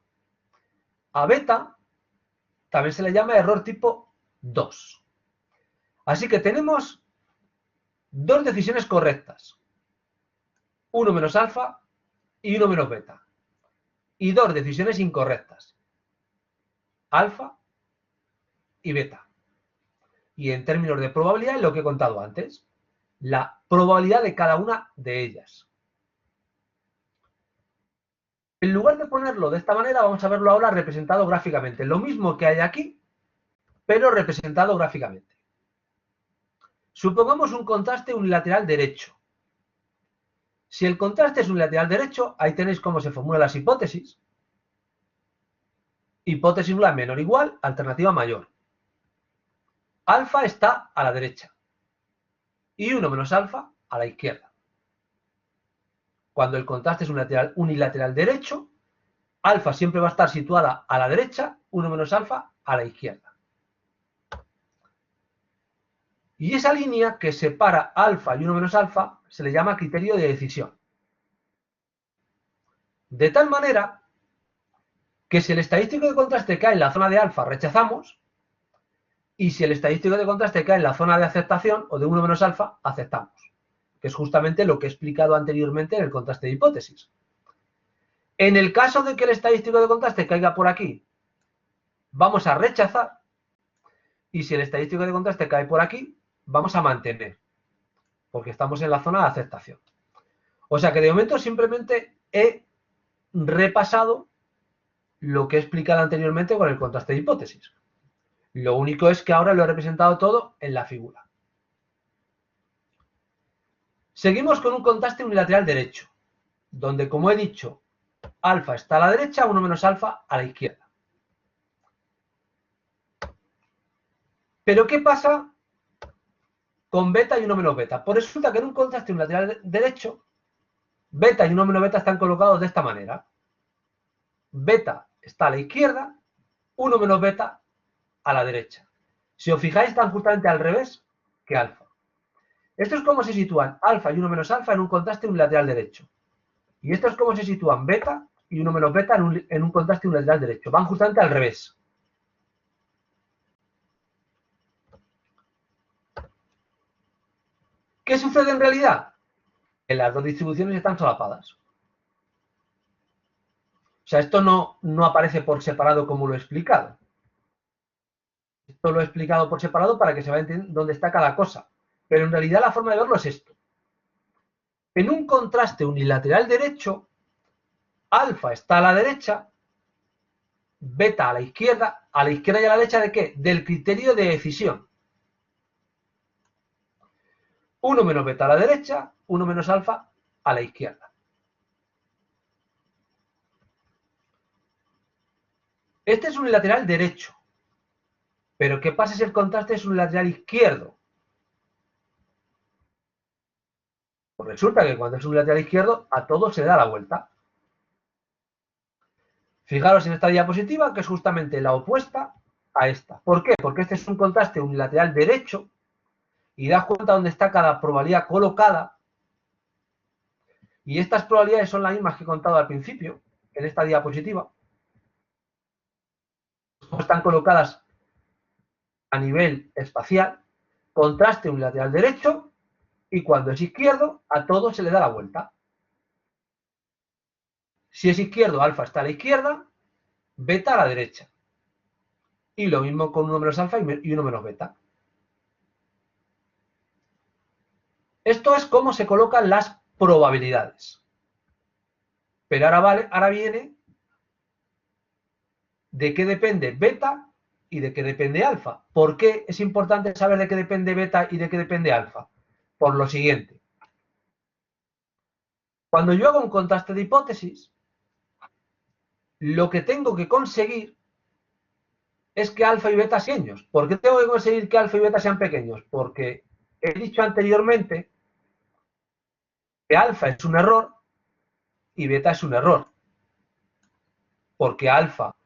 A beta también se le llama error tipo 2. Así que tenemos 2 decisiones correctas. 1 menos alfa y 1 menos beta. Y 2 decisiones incorrectas. Alfa y beta. Y en términos de probabilidad, lo que he contado antes, la probabilidad de cada una de ellas. En lugar de ponerlo de esta manera, vamos a verlo ahora representado gráficamente. Lo mismo que hay aquí, pero representado gráficamente. Supongamos un contraste unilateral derecho. Si el contraste es unilateral derecho, ahí tenéis cómo se formulan las hipótesis. Hipótesis nula menor o igual, alternativa mayor. Alfa está a la derecha y 1 menos alfa a la izquierda. Cuando el contraste es unilateral derecho, alfa siempre va a estar situada a la derecha, 1 menos alfa a la izquierda. Y esa línea que separa alfa y 1 menos alfa se le llama criterio de decisión. De tal manera que si el estadístico de contraste cae en la zona de alfa, rechazamos, y si el estadístico de contraste cae en la zona de aceptación o de 1 menos alfa, aceptamos, que es justamente lo que he explicado anteriormente en el contraste de hipótesis. En el caso de que el estadístico de contraste caiga por aquí, vamos a rechazar, y si el estadístico de contraste cae por aquí, vamos a mantener, porque estamos en la zona de aceptación. O sea que de momento simplemente he repasado lo que he explicado anteriormente con el contraste de hipótesis. Lo único es que ahora lo he representado todo en la figura. Seguimos con un contraste unilateral derecho, donde, como he dicho, alfa está a la derecha, 1 menos alfa a la izquierda. Pero ¿qué pasa con beta y 1 menos beta? Pues resulta que en un contraste unilateral derecho, beta y 1 menos beta están colocados de esta manera. Beta está a la izquierda, 1 menos beta a la derecha. Si os fijáis, están justamente al revés que alfa. Esto es como se sitúan alfa y 1 menos alfa en un contraste unilateral derecho. Y esto es como se sitúan beta y 1 menos beta en un contraste unilateral derecho. Van justamente al revés. ¿Qué sucede en realidad? Que las dos distribuciones están solapadas. O sea, esto no aparece por separado como lo he explicado. Esto lo he explicado por separado para que se vaya entendiendo dónde está cada cosa. Pero en realidad la forma de verlo es esto. En un contraste unilateral derecho, alfa está a la derecha, beta a la izquierda y a la derecha ¿de qué? Del criterio de decisión. 1 menos beta a la derecha, 1 menos alfa a la izquierda. Este es unilateral derecho. Pero ¿qué pasa si el contraste es unilateral izquierdo? Pues resulta que cuando es unilateral izquierdo, a todo se da la vuelta. Fijaros en esta diapositiva, que es justamente la opuesta a esta. ¿Por qué? Porque este es un contraste unilateral derecho y das cuenta dónde está cada probabilidad colocada. Y estas probabilidades son las mismas que he contado al principio, en esta diapositiva. Están colocadas a nivel espacial, contraste unilateral derecho, y cuando es izquierdo, a todo se le da la vuelta. Si es izquierdo, alfa está a la izquierda, beta a la derecha. Y lo mismo con 1 menos alfa y 1 menos beta. Esto es cómo se colocan las probabilidades. Pero ahora viene de qué depende beta y de qué depende alfa. ¿Por qué es importante saber de qué depende beta y de qué depende alfa? Por lo siguiente. Cuando yo hago un contraste de hipótesis, lo que tengo que conseguir es que alfa y beta sean pequeños. ¿Por qué tengo que conseguir que alfa y beta sean pequeños? Porque he dicho anteriormente que alfa es un error y beta es un error. Porque alfa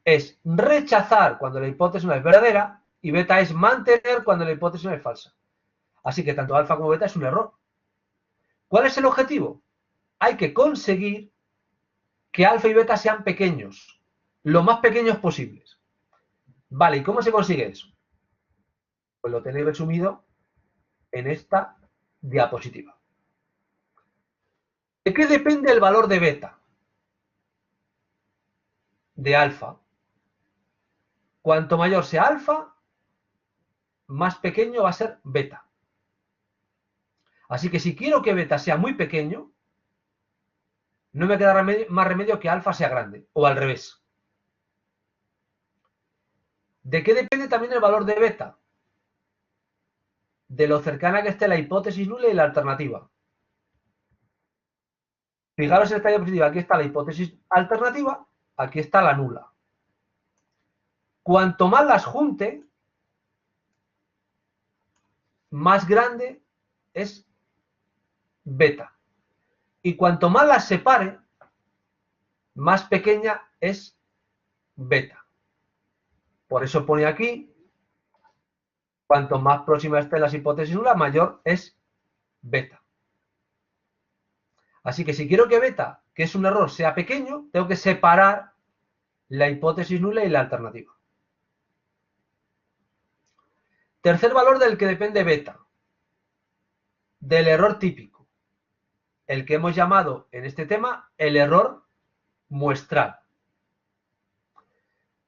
es rechazar cuando la hipótesis no es verdadera y beta es mantener cuando la hipótesis no es falsa. Así que tanto alfa como beta es un error. ¿Cuál es el objetivo? Hay que conseguir que alfa y beta sean pequeños, lo más pequeños posibles. Vale, ¿y cómo se consigue eso? Pues lo tenéis resumido en esta diapositiva. ¿De qué depende el valor de beta? De alfa. Cuanto mayor sea alfa, más pequeño va a ser beta. Así que si quiero que beta sea muy pequeño, no me queda más remedio que alfa sea grande, o al revés. ¿De qué depende también el valor de beta? De lo cercana que esté la hipótesis nula y la alternativa. Fijaros en esta diapositiva, aquí está la hipótesis alternativa, aquí está la nula. Cuanto más las junte, más grande es beta. Y cuanto más las separe, más pequeña es beta. Por eso pone aquí, cuanto más próximas estén las hipótesis nula, mayor es beta. Así que si quiero que beta, que es un error, sea pequeño, tengo que separar la hipótesis nula y la alternativa. Tercer valor del que depende beta, del error típico, el que hemos llamado en este tema el error muestral.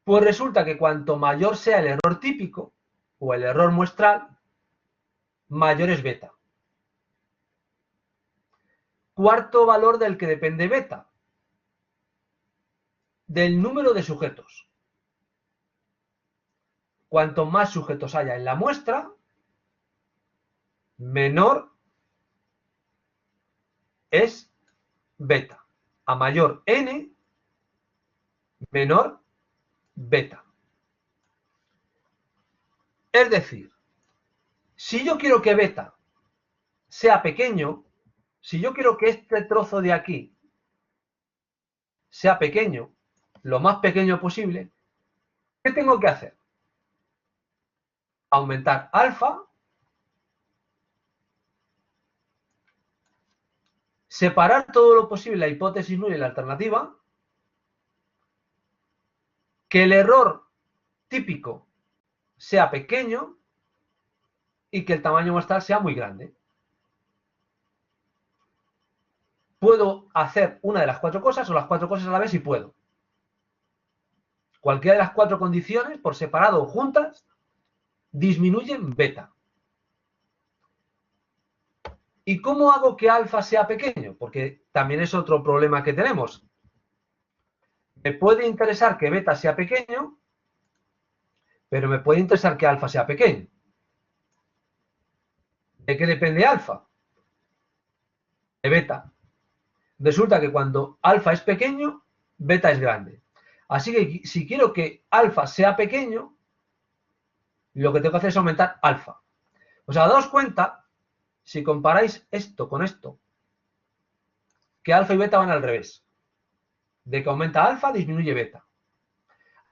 Pues resulta que cuanto mayor sea el error típico o el error muestral, mayor es beta. Cuarto valor del que depende beta, del número de sujetos. Cuanto más sujetos haya en la muestra, menor es beta. A mayor n, menor beta. Es decir, si yo quiero que beta sea pequeño, si yo quiero que este trozo de aquí sea pequeño, lo más pequeño posible, ¿qué tengo que hacer? Aumentar alfa, separar todo lo posible la hipótesis nula y la alternativa, que el error típico sea pequeño y que el tamaño muestral sea muy grande. Puedo hacer una de las cuatro cosas o las cuatro cosas a la vez si puedo. Cualquiera de las cuatro condiciones, por separado o juntas, disminuyen beta. ¿Y cómo hago que alfa sea pequeño? Porque también es otro problema que tenemos. Me puede interesar que beta sea pequeño, pero me puede interesar que alfa sea pequeño. ¿De qué depende alfa? De beta. Resulta que cuando alfa es pequeño, beta es grande. Así que si quiero que alfa sea pequeño, lo que tengo que hacer es aumentar alfa. O sea, daos cuenta, si comparáis esto con esto, que alfa y beta van al revés. De que aumenta alfa, disminuye beta.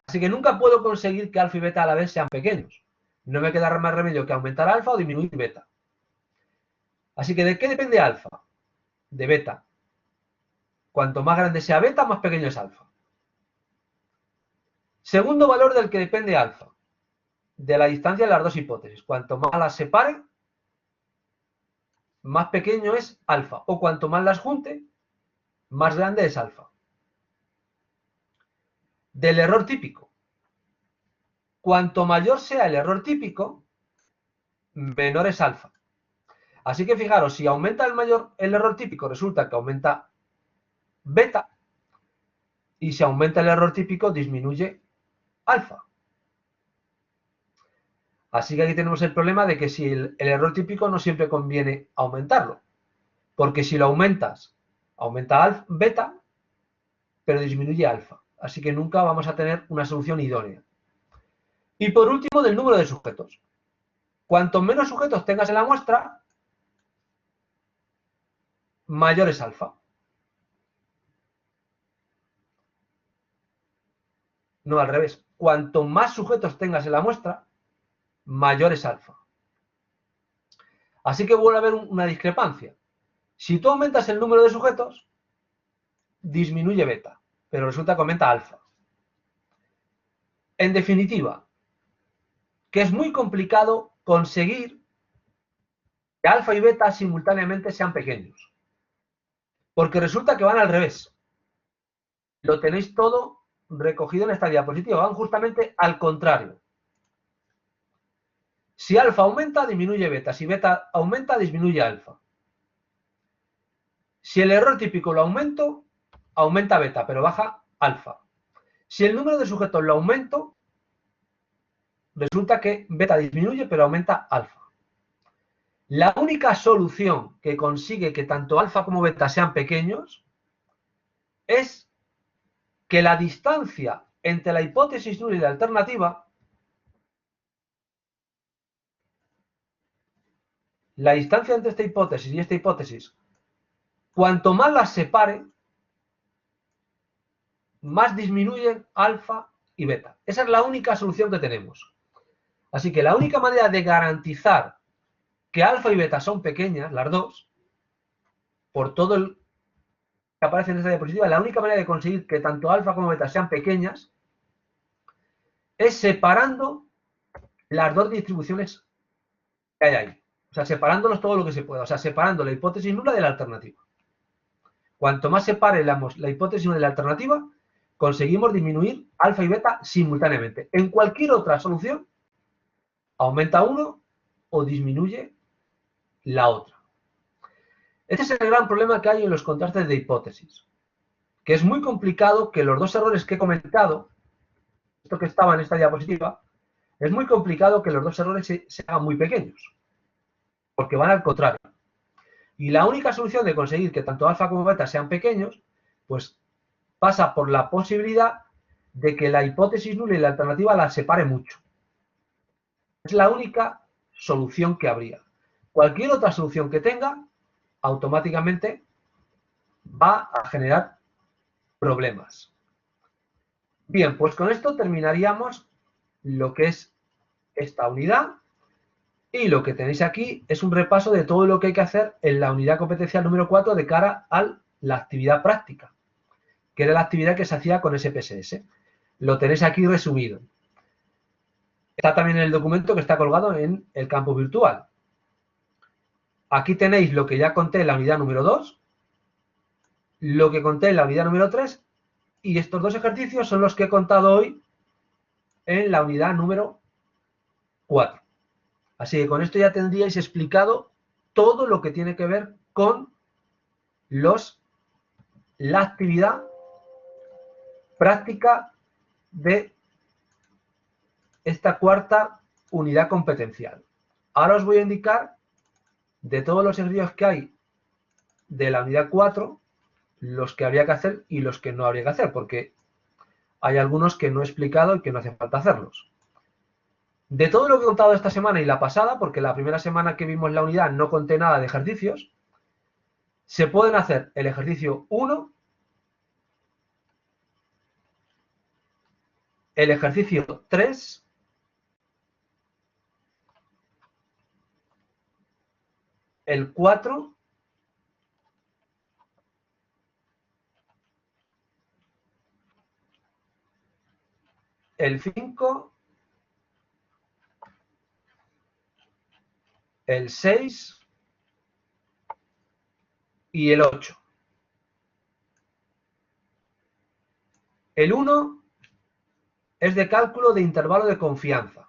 Así que nunca puedo conseguir que alfa y beta a la vez sean pequeños. No me queda más remedio que aumentar alfa o disminuir beta. Así que ¿de qué depende alfa? De beta. Cuanto más grande sea beta, más pequeño es alfa. Segundo valor del que depende alfa, de la distancia de las dos hipótesis. Cuanto más las separe, más pequeño es alfa. O cuanto más las junte, más grande es alfa. Del error típico. Cuanto mayor sea el error típico, menor es alfa. Así que fijaros, si aumenta el error típico, resulta que aumenta beta. Y si aumenta el error típico, disminuye alfa. Así que aquí tenemos el problema de que si el error típico no siempre conviene aumentarlo. Porque si lo aumentas, aumenta beta, pero disminuye alfa. Así que nunca vamos a tener una solución idónea. Y por último, del número de sujetos. Cuanto menos sujetos tengas en la muestra, mayor es alfa. No, al revés. Cuanto más sujetos tengas en la muestra, mayor es alfa. Así que vuelve a haber una discrepancia. Si tú aumentas el número de sujetos, disminuye beta, pero resulta que aumenta alfa. En definitiva, que es muy complicado conseguir que alfa y beta simultáneamente sean pequeños. Porque resulta que van al revés. Lo tenéis todo recogido en esta diapositiva. Van justamente al contrario. Si alfa aumenta, disminuye beta. Si beta aumenta, disminuye alfa. Si el error típico lo aumento, aumenta beta, pero baja alfa. Si el número de sujetos lo aumento, resulta que beta disminuye, pero aumenta alfa. La única solución que consigue que tanto alfa como beta sean pequeños es que la distancia entre la hipótesis nula y la alternativa, la distancia entre esta hipótesis y esta hipótesis, cuanto más las separe, más disminuyen alfa y beta. Esa es la única solución que tenemos. Así que la única manera de garantizar que alfa y beta son pequeñas, las dos, por todo el que aparece en esta diapositiva, la única manera de conseguir que tanto alfa como beta sean pequeñas es separando las dos distribuciones que hay ahí. O sea, separándolos todo lo que se pueda. O sea, separando la hipótesis nula de la alternativa. Cuanto más separemos la hipótesis nula de la alternativa, conseguimos disminuir alfa y beta simultáneamente. En cualquier otra solución, aumenta uno o disminuye la otra. Este es el gran problema que hay en los contrastes de hipótesis, que es muy complicado que los dos errores que he comentado, esto que estaba en esta diapositiva, es muy complicado que los dos errores se hagan muy pequeños, porque van al contrario. Y la única solución de conseguir que tanto alfa como beta sean pequeños, pues pasa por la posibilidad de que la hipótesis nula y la alternativa la separe mucho. Es la única solución que habría. Cualquier otra solución que tenga, automáticamente va a generar problemas. Bien, pues con esto terminaríamos lo que es esta unidad, y lo que tenéis aquí es un repaso de todo lo que hay que hacer en la unidad competencial número 4 de cara a la actividad práctica, que era la actividad que se hacía con SPSS. Lo tenéis aquí resumido. Está también en el documento que está colgado en el campo virtual. Aquí tenéis lo que ya conté en la unidad número 2, lo que conté en la unidad número 3, y estos dos ejercicios son los que he contado hoy en la unidad número 4. Así que con esto ya tendríais explicado todo lo que tiene que ver con la actividad práctica de esta cuarta unidad competencial. Ahora os voy a indicar de todos los ejercicios que hay de la unidad 4, los que habría que hacer y los que no habría que hacer, porque hay algunos que no he explicado y que no hace falta hacerlos. De todo lo que he contado esta semana y la pasada, porque la primera semana que vimos la unidad no conté nada de ejercicios, se pueden hacer el ejercicio 1, el ejercicio 3, el 4, el 5, el 6 y el 8. El 1 es de cálculo de intervalo de confianza.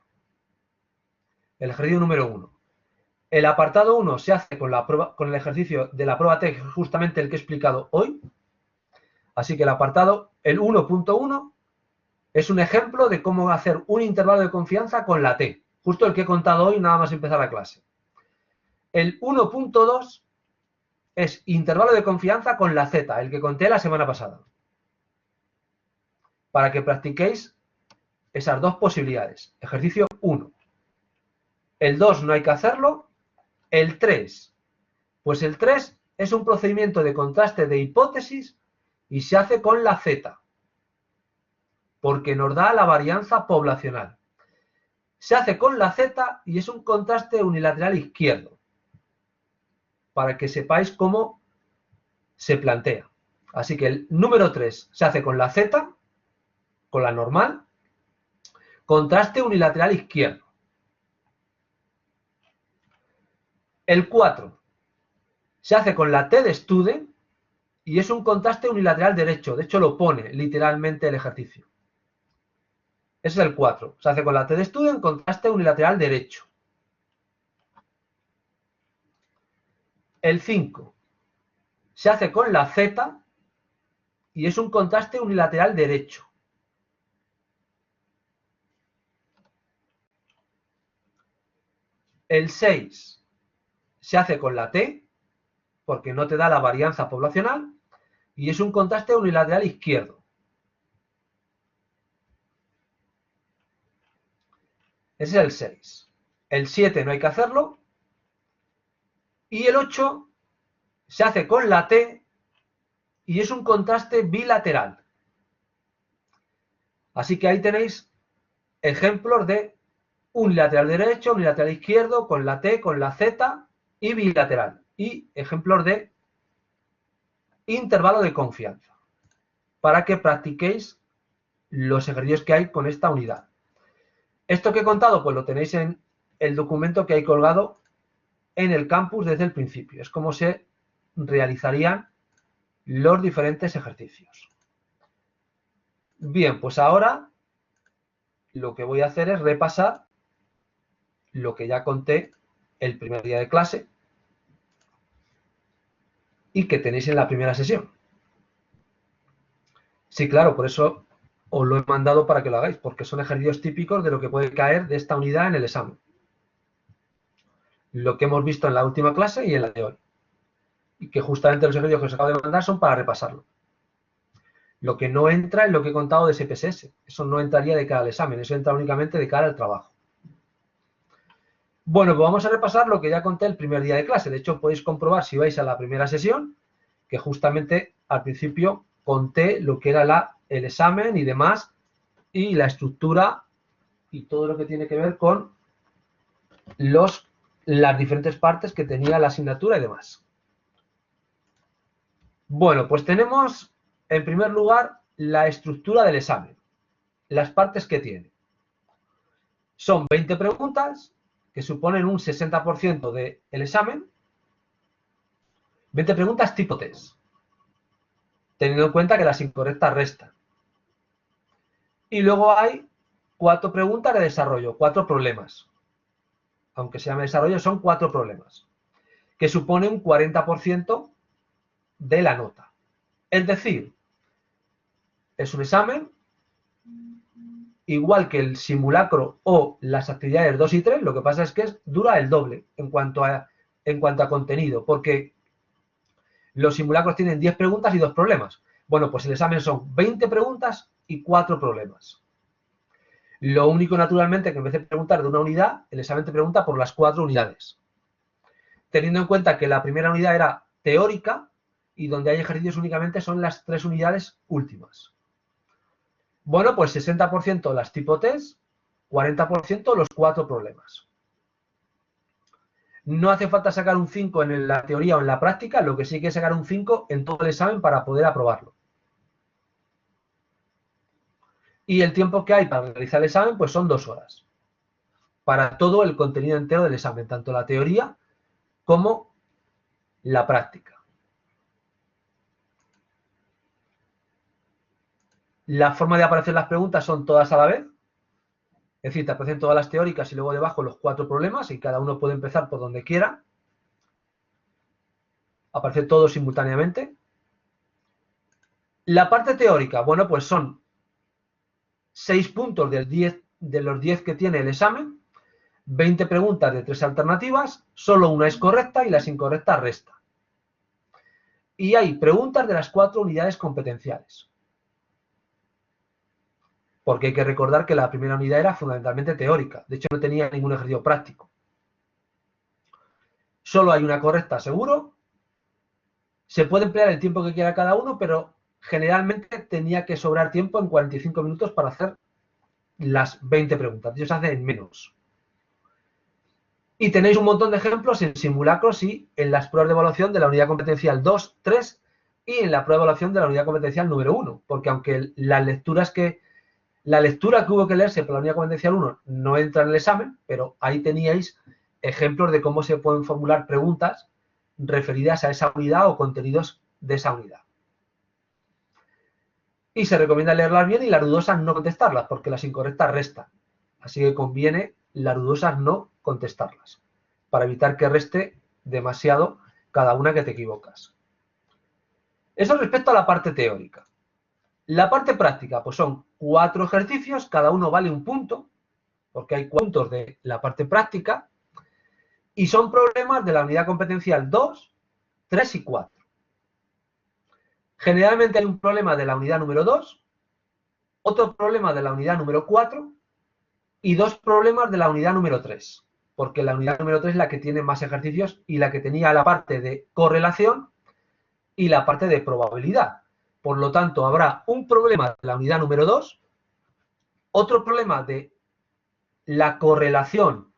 El ejercicio número 1. El apartado 1 se hace con el ejercicio de la prueba T, justamente el que he explicado hoy. Así que el 1.1 es un ejemplo de cómo hacer un intervalo de confianza con la T. Justo el que he contado hoy nada más empezar la clase. El 1.2 es intervalo de confianza con la Z, el que conté la semana pasada. Para que practiquéis esas dos posibilidades. Ejercicio 1. El 2 no hay que hacerlo. El 3. Pues el 3 es un procedimiento de contraste de hipótesis y se hace con la Z, porque nos da la varianza poblacional. Se hace con la Z y es un contraste unilateral izquierdo, para que sepáis cómo se plantea. Así que el número 3 se hace con la Z, con la normal, contraste unilateral izquierdo. El 4 se hace con la T de Stude y es un contraste unilateral derecho. De hecho, lo pone literalmente el ejercicio. Ese es el 4. Se hace con la T de Stude en contraste unilateral derecho. El 5 se hace con la Z y es un contraste unilateral derecho. El 6 se hace con la T, porque no te da la varianza poblacional, y es un contraste unilateral izquierdo. Ese es el 6. El 7 no hay que hacerlo. Y el 8 se hace con la T y es un contraste bilateral. Así que ahí tenéis ejemplos de unilateral derecho, unilateral izquierdo, con la T, con la Z y bilateral. Y ejemplos de intervalo de confianza, para que practiquéis los ejercicios que hay con esta unidad. Esto que he contado, pues lo tenéis en el documento que hay colgado en el campus desde el principio. Es como se realizarían los diferentes ejercicios. Bien, pues ahora lo que voy a hacer es repasar lo que ya conté el primer día de clase y que tenéis en la primera sesión. Sí, claro, por eso os lo he mandado para que lo hagáis, porque son ejercicios típicos de lo que puede caer de esta unidad en el examen. Lo que hemos visto en la última clase y en la de hoy. Y que justamente los ejercicios que os acabo de mandar son para repasarlo. Lo que no entra es lo que he contado de SPSS. Eso no entraría de cara al examen, eso entra únicamente de cara al trabajo. Bueno, pues vamos a repasar lo que ya conté el primer día de clase. De hecho, podéis comprobar si vais a la primera sesión, que justamente al principio conté lo que era el examen y demás, y la estructura y todo lo que tiene que ver con las diferentes partes que tenía la asignatura y demás. Bueno, pues tenemos en primer lugar la estructura del examen, las partes que tiene. Son 20 preguntas que suponen un 60% del examen, 20 preguntas tipo test, teniendo en cuenta que las incorrectas restan. Y luego hay 4 preguntas de desarrollo, 4 problemas. Aunque se llame desarrollo, son 4 problemas, que supone un 40% de la nota. Es decir, es un examen igual que el simulacro o las actividades 2 y 3, lo que pasa es que dura el doble en cuanto a contenido, porque los simulacros tienen 10 preguntas y 2 problemas. Bueno, pues el examen son 20 preguntas y 4 problemas. Lo único, naturalmente, que en vez de preguntar de una unidad, el examen te pregunta por las 4 unidades. Teniendo en cuenta que la primera unidad era teórica y donde hay ejercicios únicamente son las 3 unidades últimas. Bueno, pues 60% las tipo test, 40% los 4 problemas. No hace falta sacar un 5 en la teoría o en la práctica, lo que sí hay que sacar un 5 en todo el examen para poder aprobarlo. Y el tiempo que hay para realizar el examen, pues son 2 horas. Para todo el contenido entero del examen, tanto la teoría como la práctica. La forma de aparecer las preguntas son todas a la vez. Es decir, te aparecen todas las teóricas y luego debajo los 4 problemas y cada uno puede empezar por donde quiera. Aparece todo simultáneamente. La parte teórica, bueno, pues son 6 puntos de los 10 que tiene el examen, 20 preguntas de 3 alternativas, solo una es correcta y las incorrectas restan. Y hay preguntas de las 4 unidades competenciales. Porque hay que recordar que la primera unidad era fundamentalmente teórica. De hecho, no tenía ningún ejercicio práctico. Solo hay una correcta, seguro. Se puede emplear el tiempo que quiera cada uno, pero generalmente tenía que sobrar tiempo en 45 minutos para hacer las 20 preguntas. Ellos hacen menos. Y tenéis un montón de ejemplos en simulacros y en las pruebas de evaluación de la unidad competencial 2, 3 y en la prueba de evaluación de la unidad competencial número 1. Porque aunque la lectura que hubo que leerse para la unidad competencial 1 no entra en el examen, pero ahí teníais ejemplos de cómo se pueden formular preguntas referidas a esa unidad o contenidos de esa unidad. Y se recomienda leerlas bien y las dudosas no contestarlas, porque las incorrectas restan. Así que conviene las dudosas no contestarlas, para evitar que reste demasiado cada una que te equivocas. Eso respecto a la parte teórica. La parte práctica, pues son 4 ejercicios, cada uno vale un punto, porque hay puntos de la parte práctica, y son problemas de la unidad competencial 2, 3 y 4. Generalmente hay un problema de la unidad número 2, otro problema de la unidad número 4 y 2 problemas de la unidad número 3, porque la unidad número 3 es la que tiene más ejercicios y la que tenía la parte de correlación y la parte de probabilidad. Por lo tanto, habrá un problema de la unidad número 2, otro problema de la correlación,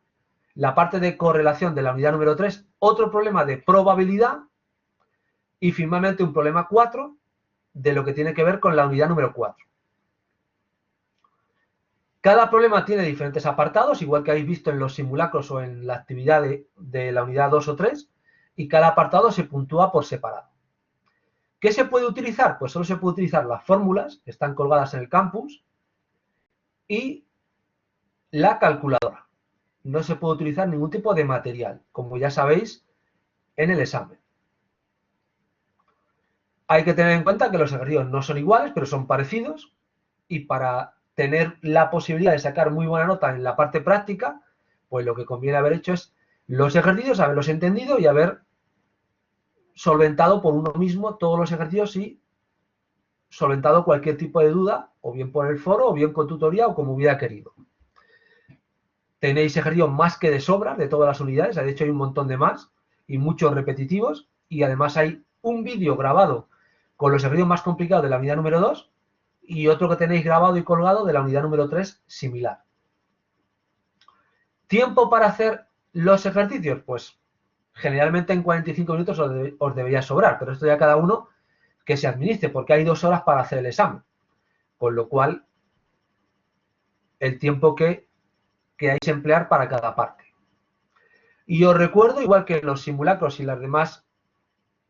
la parte de correlación de la unidad número 3, otro problema de probabilidad y finalmente un problema 4 de lo que tiene que ver con la unidad número 4. Cada problema tiene diferentes apartados, igual que habéis visto en los simulacros o en la actividad de la unidad 2 o 3, y cada apartado se puntúa por separado. ¿Qué se puede utilizar? Pues solo se puede utilizar las fórmulas que están colgadas en el campus y la calculadora. No se puede utilizar ningún tipo de material, como ya sabéis en el examen. Hay que tener en cuenta que los ejercicios no son iguales, pero son parecidos, y para tener la posibilidad de sacar muy buena nota en la parte práctica, pues lo que conviene haber hecho es los ejercicios, haberlos entendido y haber solventado por uno mismo todos los ejercicios y solventado cualquier tipo de duda, o bien por el foro, o bien con tutoría, o como hubiera querido. Tenéis ejercicios más que de sobra de todas las unidades, de hecho hay un montón de más, y muchos repetitivos, y además hay un vídeo grabado con los ejercicios más complicados de la unidad número 2, y otro que tenéis grabado y colgado de la unidad número 3 similar. ¿Tiempo para hacer los ejercicios? Pues generalmente en 45 minutos os debería sobrar, pero esto ya cada uno que se administre, porque hay 2 horas para hacer el examen, con lo cual el tiempo que hay que emplear para cada parte. Y os recuerdo, igual que los simulacros y las demás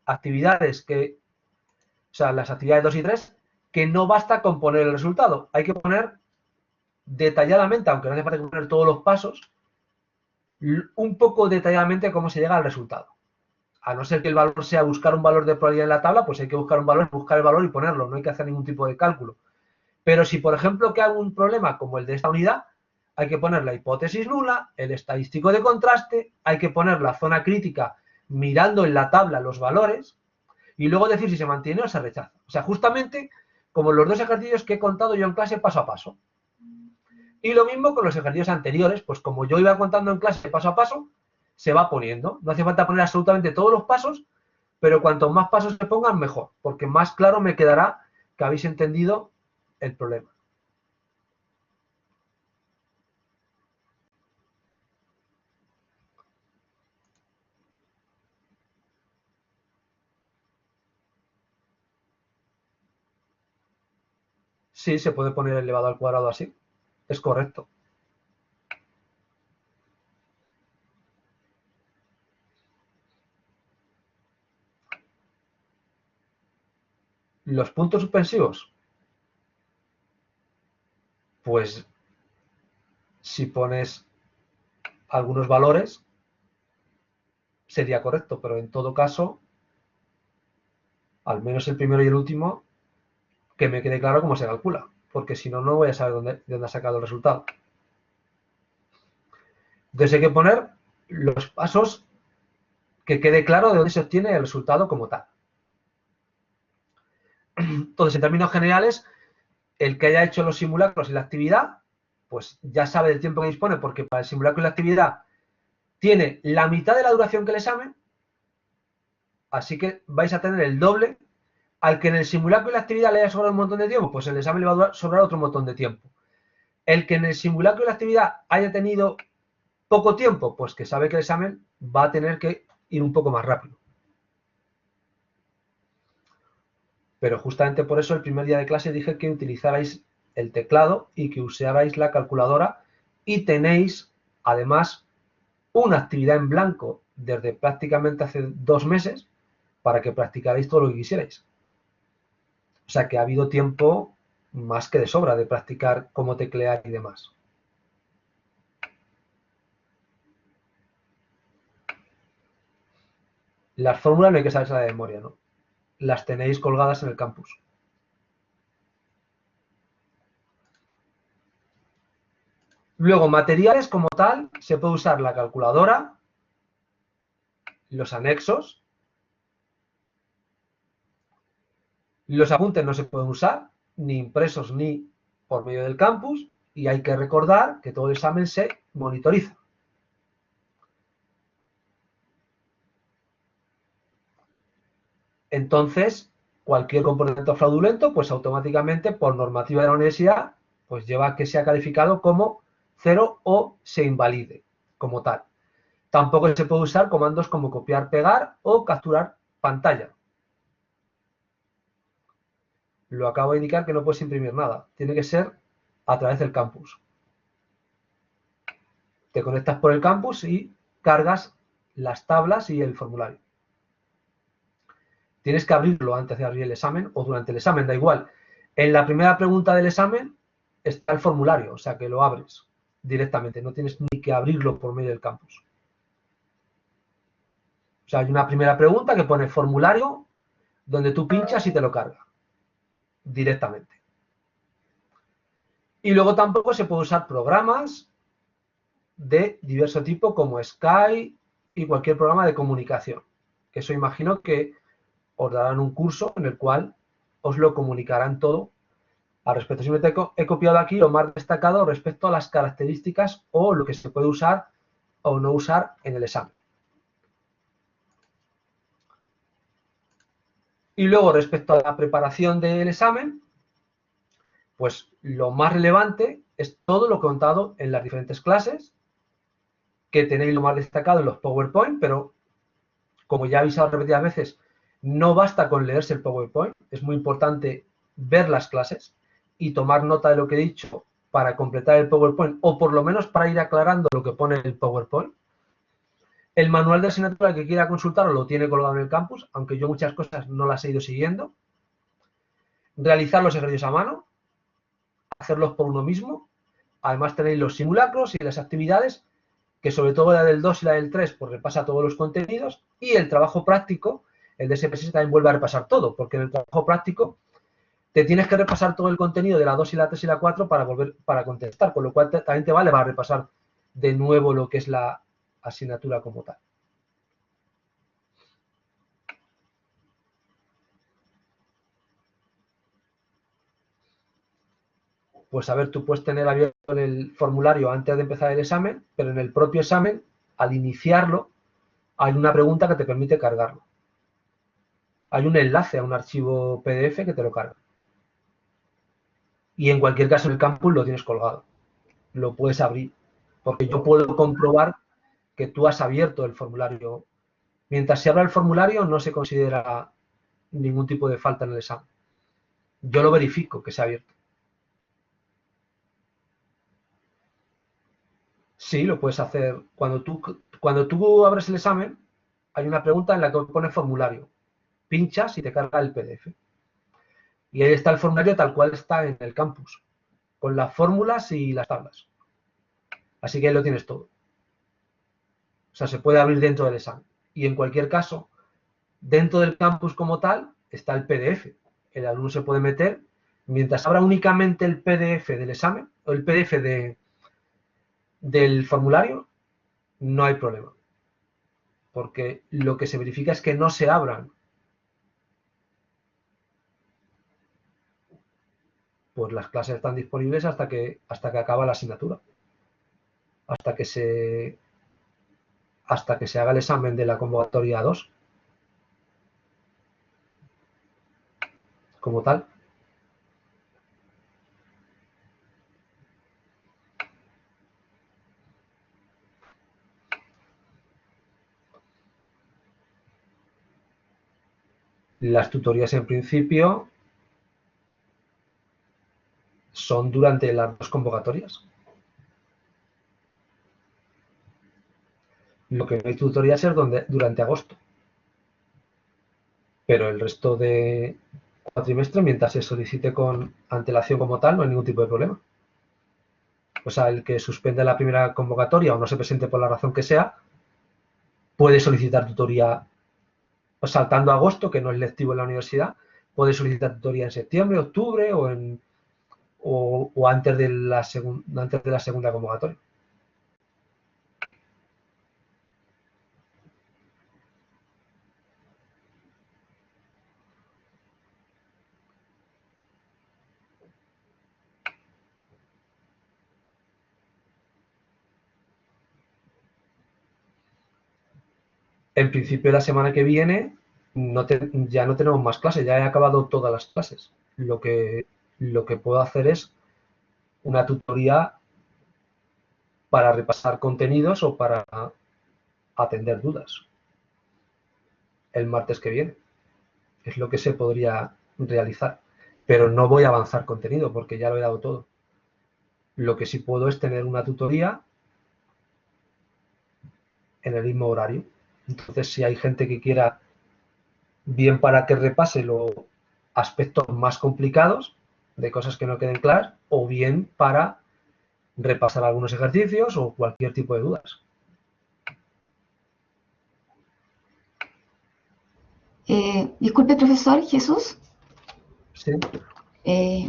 actividades o sea, las actividades 2 y 3, que no basta con poner el resultado, hay que poner detalladamente, aunque no hace falta poner todos los pasos, un poco detalladamente cómo se llega al resultado. A no ser que el valor sea buscar un valor de probabilidad en la tabla, pues hay que buscar un valor, buscar el valor y ponerlo, no hay que hacer ningún tipo de cálculo. Pero si, por ejemplo, que hago un problema como el de esta unidad, hay que poner la hipótesis nula, el estadístico de contraste, hay que poner la zona crítica mirando en la tabla los valores y luego decir si se mantiene o se rechaza. O sea, justamente como los 2 ejercicios que he contado yo en clase paso a paso. Y lo mismo con los ejercicios anteriores, pues como yo iba contando en clase paso a paso, se va poniendo. No hace falta poner absolutamente todos los pasos, pero cuanto más pasos se pongan, mejor, porque más claro me quedará que habéis entendido el problema. Sí, se puede poner elevado al cuadrado así. Es correcto. Los puntos suspensivos, pues si pones algunos valores sería correcto, pero en todo caso, al menos el primero y el último, que me quede claro cómo se calcula, porque si no, no voy a saber de dónde ha sacado el resultado. Entonces hay que poner los pasos que quede claro de dónde se obtiene el resultado como tal. Entonces, en términos generales, el que haya hecho los simulacros y la actividad, pues ya sabe del tiempo que dispone, porque para el simulacro y la actividad tiene la mitad de la duración que el examen, así que vais a tener el doble. Al que en el simulacro y la actividad le haya sobrado un montón de tiempo, pues el examen le va a sobrar otro montón de tiempo. El que en el simulacro y la actividad haya tenido poco tiempo, pues que sabe que el examen va a tener que ir un poco más rápido. Pero justamente por eso el primer día de clase dije que utilizarais el teclado y que usarais la calculadora, y tenéis además una actividad en blanco desde prácticamente hace 2 meses para que practicarais todo lo que quisierais. O sea que ha habido tiempo más que de sobra de practicar cómo teclear y demás. Las fórmulas no hay que saberse de memoria, ¿no? Las tenéis colgadas en el campus. Luego, materiales como tal, se puede usar la calculadora, los anexos, Los apuntes no se pueden usar, ni impresos ni por medio del campus, y hay que recordar que todo el examen se monitoriza. Entonces, cualquier comportamiento fraudulento, pues automáticamente, por normativa de la universidad, pues lleva a que sea calificado como 0 o se invalide como tal. Tampoco se puede usar comandos como copiar, pegar o capturar pantalla. Lo acabo de indicar que no puedes imprimir nada. Tiene que ser a través del campus. Te conectas por el campus y cargas las tablas y el formulario. Tienes que abrirlo antes de abrir el examen o durante el examen, da igual. En la primera pregunta del examen está el formulario, o sea que lo abres directamente, no tienes ni que abrirlo por medio del campus. O sea, hay una primera pregunta que pone formulario, donde tú pinchas y te lo carga directamente. Y luego tampoco se puede usar programas de diverso tipo como Skype y cualquier programa de comunicación. Que eso imagino que os darán un curso en el cual os lo comunicarán todo al respecto. Simplemente he copiado aquí lo más destacado respecto a las características o lo que se puede usar o no usar en el examen. Y luego, respecto a la preparación del examen, pues lo más relevante es todo lo contado en las diferentes clases, que tenéis lo más destacado en los PowerPoint, pero como ya he avisado repetidas veces, no basta con leerse el PowerPoint, es muy importante ver las clases y tomar nota de lo que he dicho para completar el PowerPoint, o por lo menos para ir aclarando lo que pone el PowerPoint. El manual de asignatura que quiera consultar lo tiene colgado en el campus, aunque yo muchas cosas no las he ido siguiendo. Realizar los ejercicios a mano, hacerlos por uno mismo. Además tenéis los simulacros y las actividades, que sobre todo la del 2 y la del 3 pues repasa todos los contenidos, y el trabajo práctico, el de SPS también vuelve a repasar todo, porque en el trabajo práctico te tienes que repasar todo el contenido de la 2 y la 3 y la 4 para contestar, con lo cual también te vale para repasar de nuevo lo que es la asignatura como tal. Pues a ver, tú puedes tener abierto el formulario antes de empezar el examen, pero en el propio examen, al iniciarlo, hay una pregunta que te permite cargarlo. Hay un enlace a un archivo PDF que te lo carga. Y en cualquier caso en el campus lo tienes colgado. Lo puedes abrir. Porque yo puedo comprobar que tú has abierto el formulario. Mientras se abra el formulario no se considera ningún tipo de falta en el examen. Yo lo verifico que se ha abierto. Sí, lo puedes hacer. Cuando tú abres el examen, hay una pregunta en la que pone formulario. Pinchas y te carga el PDF. Y ahí está el formulario tal cual está en el campus, con las fórmulas y las tablas. Así que ahí lo tienes todo. O sea, se puede abrir dentro del examen. Y en cualquier caso, dentro del campus como tal, está el PDF. El alumno se puede meter, mientras abra únicamente el PDF del examen, o el PDF del formulario, no hay problema. Porque lo que se verifica es que no se abran pues las clases están disponibles hasta que acaba la asignatura. Hasta que se haga el examen de la convocatoria 2 como tal. Las tutorías en principio son durante las dos convocatorias. Lo que no hay tutorías es durante agosto. Pero el resto de cuatrimestre, mientras se solicite con antelación como tal, no hay ningún tipo de problema. O sea, el que suspende la primera convocatoria o no se presente por la razón que sea, puede solicitar tutoría saltando a agosto, que no es lectivo en la universidad, puede solicitar tutoría en septiembre, octubre o antes de la segunda convocatoria. En principio, la semana que viene ya no tenemos más clases, ya he acabado todas las clases. Lo que puedo hacer es una tutoría para repasar contenidos o para atender dudas el martes que viene. Es lo que se podría realizar. Pero no voy a avanzar contenido porque ya lo he dado todo. Lo que sí puedo es tener una tutoría en el mismo horario. Entonces, si hay gente que quiera, bien para que repase los aspectos más complicados de cosas que no queden claras, o bien para repasar algunos ejercicios o cualquier tipo de dudas. Disculpe, profesor Jesús. Sí.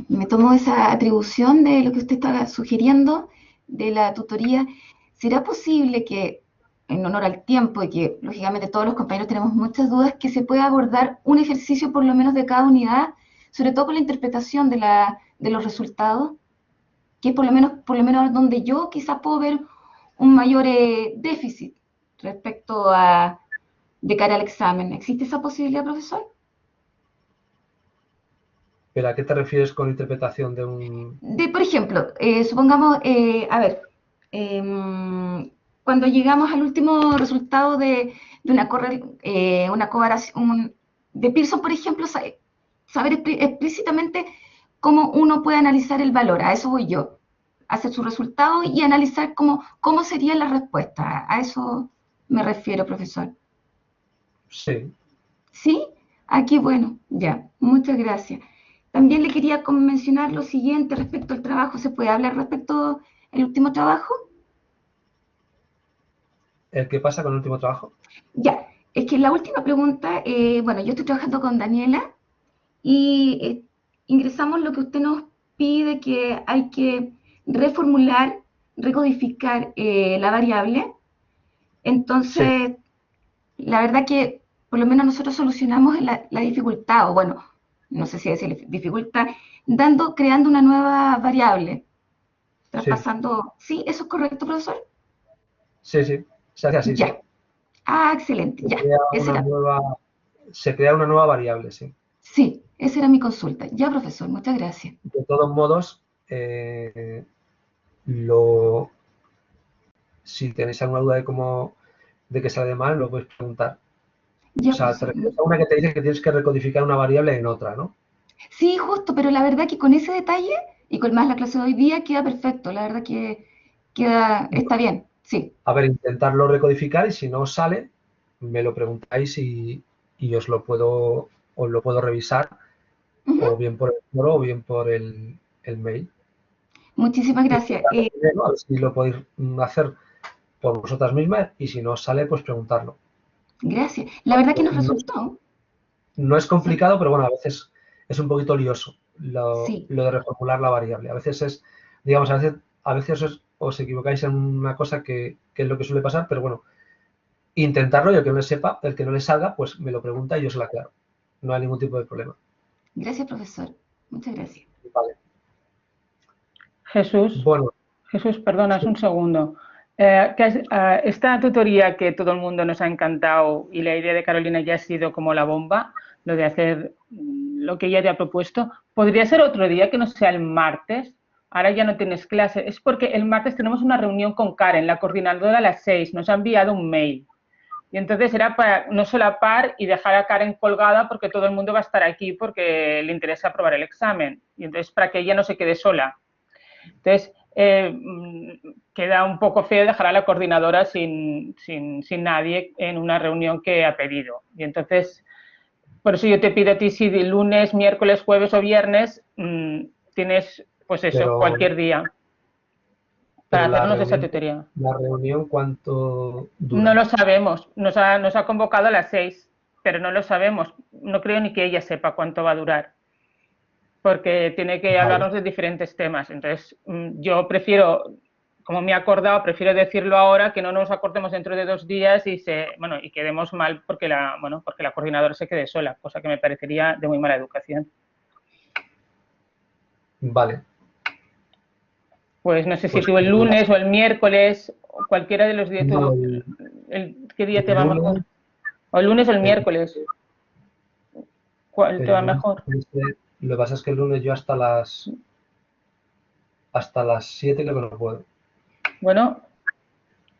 Me tomo esa atribución de lo que usted estaba sugiriendo de la tutoría. ¿Será posible que, en honor al tiempo y que lógicamente todos los compañeros tenemos muchas dudas, que se pueda abordar un ejercicio por lo menos de cada unidad, sobre todo con la interpretación de los resultados, que es por lo menos donde yo quizás puedo ver un mayor déficit respecto a de cara al examen? ¿Existe esa posibilidad, profesor? ¿Pero a qué te refieres con interpretación de un...? Por ejemplo, supongamos, a ver, cuando llegamos al último resultado de una comparación de Pearson, por ejemplo, saber explícitamente cómo uno puede analizar el valor, a eso voy yo, hacer su resultado y analizar cómo sería la respuesta. A eso me refiero, profesor. Sí. ¿Sí? Aquí, bueno, ya, muchas gracias. También le quería mencionar lo siguiente respecto al trabajo. ¿Se puede hablar respecto al último trabajo? ¿El qué pasa con el último trabajo? Ya, es que la última pregunta, bueno, yo estoy trabajando con Daniela y ingresamos lo que usted nos pide, que hay que reformular, recodificar la variable. Sí. Entonces, la verdad que por lo menos nosotros solucionamos la dificultad, o bueno, no sé si decir dificultad, creando una nueva variable, Sí. traspasando. ¿Sí? ¿Eso es correcto, profesor? Sí, sí. Se hace así, sí. Ya. Ah, excelente, Se ya. crea una nueva, se crea una nueva variable, sí. Sí, esa era mi consulta. Ya, profesor, muchas gracias. De todos modos, lo, si tenéis alguna duda de que sale mal, lo podéis preguntar. O Ya, sea, te profesor. refieres a una que te dice que tienes que recodificar una variable en otra, ¿no? Sí, justo, pero la verdad que con ese detalle y con más la clase de hoy día queda perfecto. La verdad que está bien, sí. A ver, intentarlo recodificar y si no os sale, me lo preguntáis y os lo puedo revisar Ujú. o bien por el foro o bien por el mail. Muchísimas gracias. Intentarlo primero, a ver si lo podéis hacer por vosotras mismas y si no os sale, pues preguntarlo. Gracias. La verdad que nos No, resultó. no es Sí, complicado, pero bueno, a veces es un poquito lioso sí. lo de reformular la variable. A veces es, digamos, a veces os equivocáis en una cosa que es lo que suele pasar, pero bueno, intentarlo y el que no le sepa, el que no le salga, pues me lo pregunta y yo se lo aclaro. No hay ningún tipo de problema. Gracias, profesor. Muchas gracias. Vale. Jesús, Bueno, Jesús, perdonas sí, un segundo. Esta tutoría que todo el mundo nos ha encantado y la idea de Carolina ya ha sido como la bomba, lo de hacer lo que ella te ha propuesto, ¿podría ser otro día que no sea el martes? Ahora ya no tienes clase. Es porque el martes tenemos una reunión con Karen, la coordinadora, a las 6. Nos ha enviado un mail. Y entonces era para no solapar y dejar a Karen colgada porque todo el mundo va a estar aquí porque le interesa aprobar el examen. Y entonces para que ella no se quede sola. Entonces, queda un poco feo dejar a la coordinadora sin nadie en una reunión que ha pedido. Y entonces, por eso yo te pido a ti si de lunes, miércoles, jueves o viernes tienes, pues eso, pero, cualquier día para pero hacernos esa tutoría. la reunión, ¿cuánto No dura? lo sabemos. Nos ha convocado a las 6, pero no lo sabemos. No creo ni que ella sepa cuánto va a durar, porque tiene que Vale, hablarnos de diferentes temas. Entonces, yo prefiero, como me he acordado, prefiero decirlo ahora, que no nos acordemos dentro de 2 días y quedemos mal porque porque la coordinadora se quede sola, cosa que me parecería de muy mala educación. vale. Pues no sé si Pues tú el lunes o el miércoles, o cualquiera de los días, no, ¿qué día el te va lunes, mejor? O el lunes o el miércoles. ¿Cuál te va mejor? Lo que pasa es que el lunes yo hasta las 7 creo que no puedo. Bueno,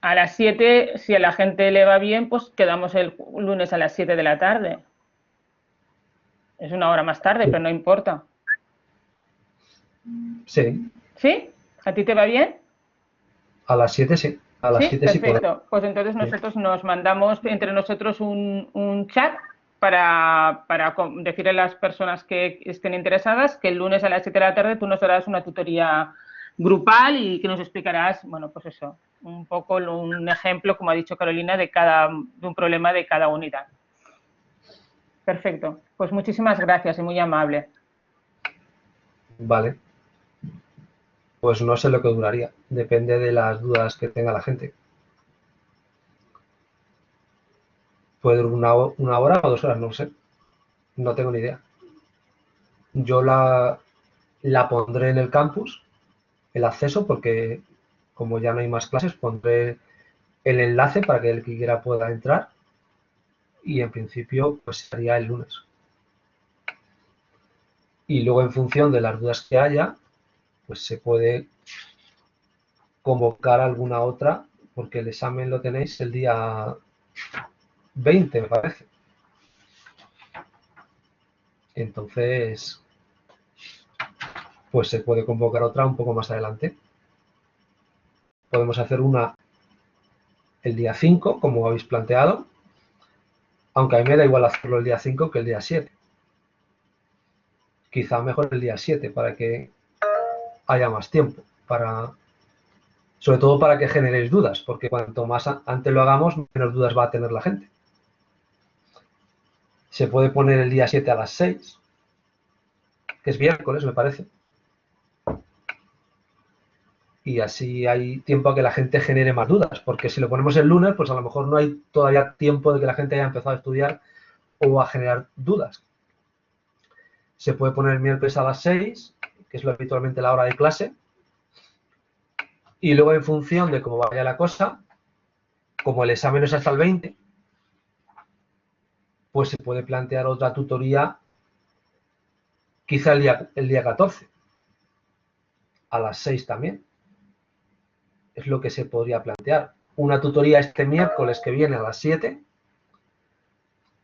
a las 7, si a la gente le va bien, pues quedamos el lunes a las 7 de la tarde. Es una hora más tarde, pero no importa. Sí. ¿Sí? ¿A ti te va bien? A las 7 sí. A las Sí, 7 sí puedo. perfecto. Pues entonces nosotros nos mandamos entre nosotros un chat para decirle a las personas que estén interesadas que el lunes a las 7 de la tarde tú nos darás una tutoría grupal y que nos explicarás, bueno, pues eso, un poco un ejemplo, como ha dicho Carolina, de un problema de cada unidad. Perfecto. Pues muchísimas gracias y muy amable. Vale. Pues no sé lo que duraría. Depende de las dudas que tenga la gente. Puede durar una hora o 2 horas, no lo sé. No tengo ni idea. Yo la pondré en el campus, el acceso, porque como ya no hay más clases, pondré el enlace para que el que quiera pueda entrar y en principio pues sería el lunes. Y luego en función de las dudas que haya, pues se puede convocar alguna otra, porque el examen lo tenéis el día 20, me parece. Entonces, pues se puede convocar otra un poco más adelante. Podemos hacer una el día 5, como habéis planteado, aunque a mí me da igual hacerlo el día 5 que el día 7. Quizá mejor el día 7 para que haya más tiempo, sobre todo para que generéis dudas, porque cuanto más antes lo hagamos, menos dudas va a tener la gente. Se puede poner el día 7 a las 6, que es miércoles, me parece. Y así hay tiempo a que la gente genere más dudas, porque si lo ponemos el lunes, pues a lo mejor no hay todavía tiempo de que la gente haya empezado a estudiar o a generar dudas. Se puede poner el miércoles a las 6, que es habitualmente la hora de clase, y luego en función de cómo vaya la cosa, como el examen es hasta el 20, pues se puede plantear otra tutoría quizá el día 14, a las 6 también. Es lo que se podría plantear. Una tutoría este miércoles que viene a las 7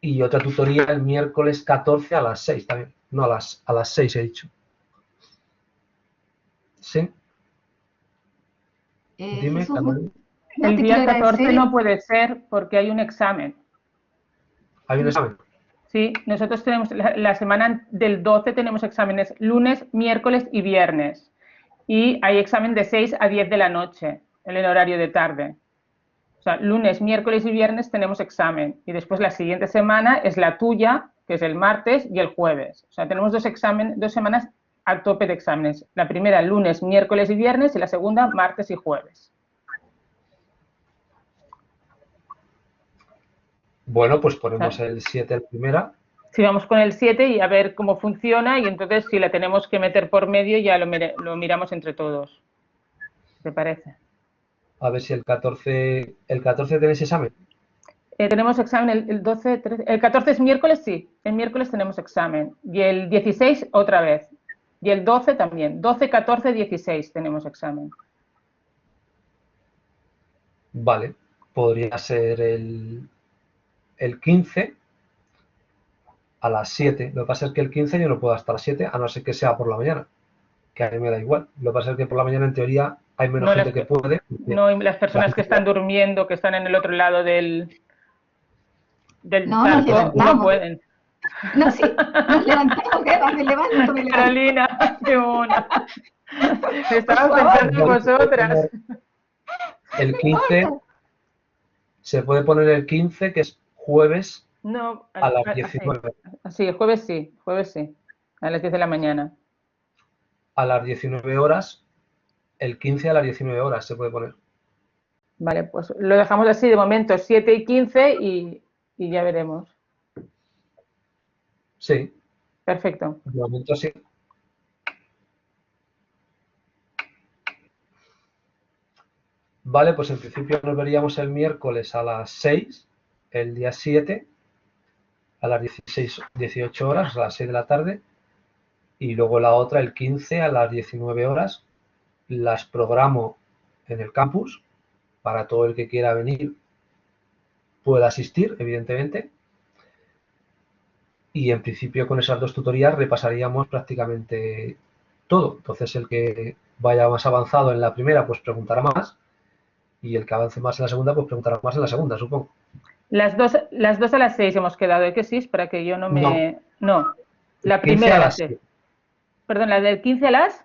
y otra tutoría el miércoles 14 a las 6 también. No, a las 6 he dicho. ¿Sí? Dime, Jesús, Carmen. El te quiero día 14 agradecer. no puede ser porque hay un examen. ¿Hay un examen? Sí, nosotros tenemos la semana del 12 tenemos exámenes lunes, miércoles y viernes. Y hay examen de 6 a 10 de la noche, en el horario de tarde. O sea, lunes, miércoles y viernes tenemos examen. Y después la siguiente semana es la tuya, que es el martes y el jueves. O sea, tenemos dos semanas a tope de exámenes. La primera, lunes, miércoles y viernes, y la segunda, martes y jueves. Bueno, pues ponemos el 7 en primera. Si vamos con el 7 y a ver cómo funciona y entonces si la tenemos que meter por medio ya lo miramos entre todos. ¿Te parece? A ver si el 14 tenéis examen. Tenemos examen el 12, 13, el 14 es miércoles, sí. El miércoles tenemos examen. Y el 16 otra vez. Y el 12 también. 12, 14, 16 tenemos examen. Vale, podría ser el 15 a las 7. Lo que pasa es que el 15 yo no puedo hasta las 7, a no ser que sea por la mañana, que a mí me da igual. Lo que pasa es que por la mañana, en teoría, hay menos No gente que puede. no las personas que están durmiendo, que están en el otro lado del No, nos charco, no levantamos. pueden. No, sí, nos levantamos, Eva, me levanto. Carolina, qué mona. Estaba Por pensando en favor. vosotras. El 15, se puede poner el 15, que es jueves No, a las 19. sí, jueves sí, a las 10 de la mañana. A las 19 horas, el 15 a las 19 horas se puede poner. Vale, pues lo dejamos así de momento, 7 y 15 y ya veremos. Sí, Perfecto. de momento sí. Vale, pues en principio nos veríamos el miércoles a las 6, el día 7, a las 18 horas, a las 6 de la tarde, y luego la otra el 15 a las 19 horas. Las programo en el campus para todo el que quiera venir pueda asistir, evidentemente. Y en principio con esas dos tutorías repasaríamos prácticamente todo. Entonces el que vaya más avanzado en la primera pues preguntará más y el que avance más en la segunda pues preguntará más en la segunda, supongo. Las dos a las 6 hemos quedado, ¿eh? Que sí, para que yo no No, me... No, el la 15 primera a a las las 6. 7. Perdón, la del 15 a las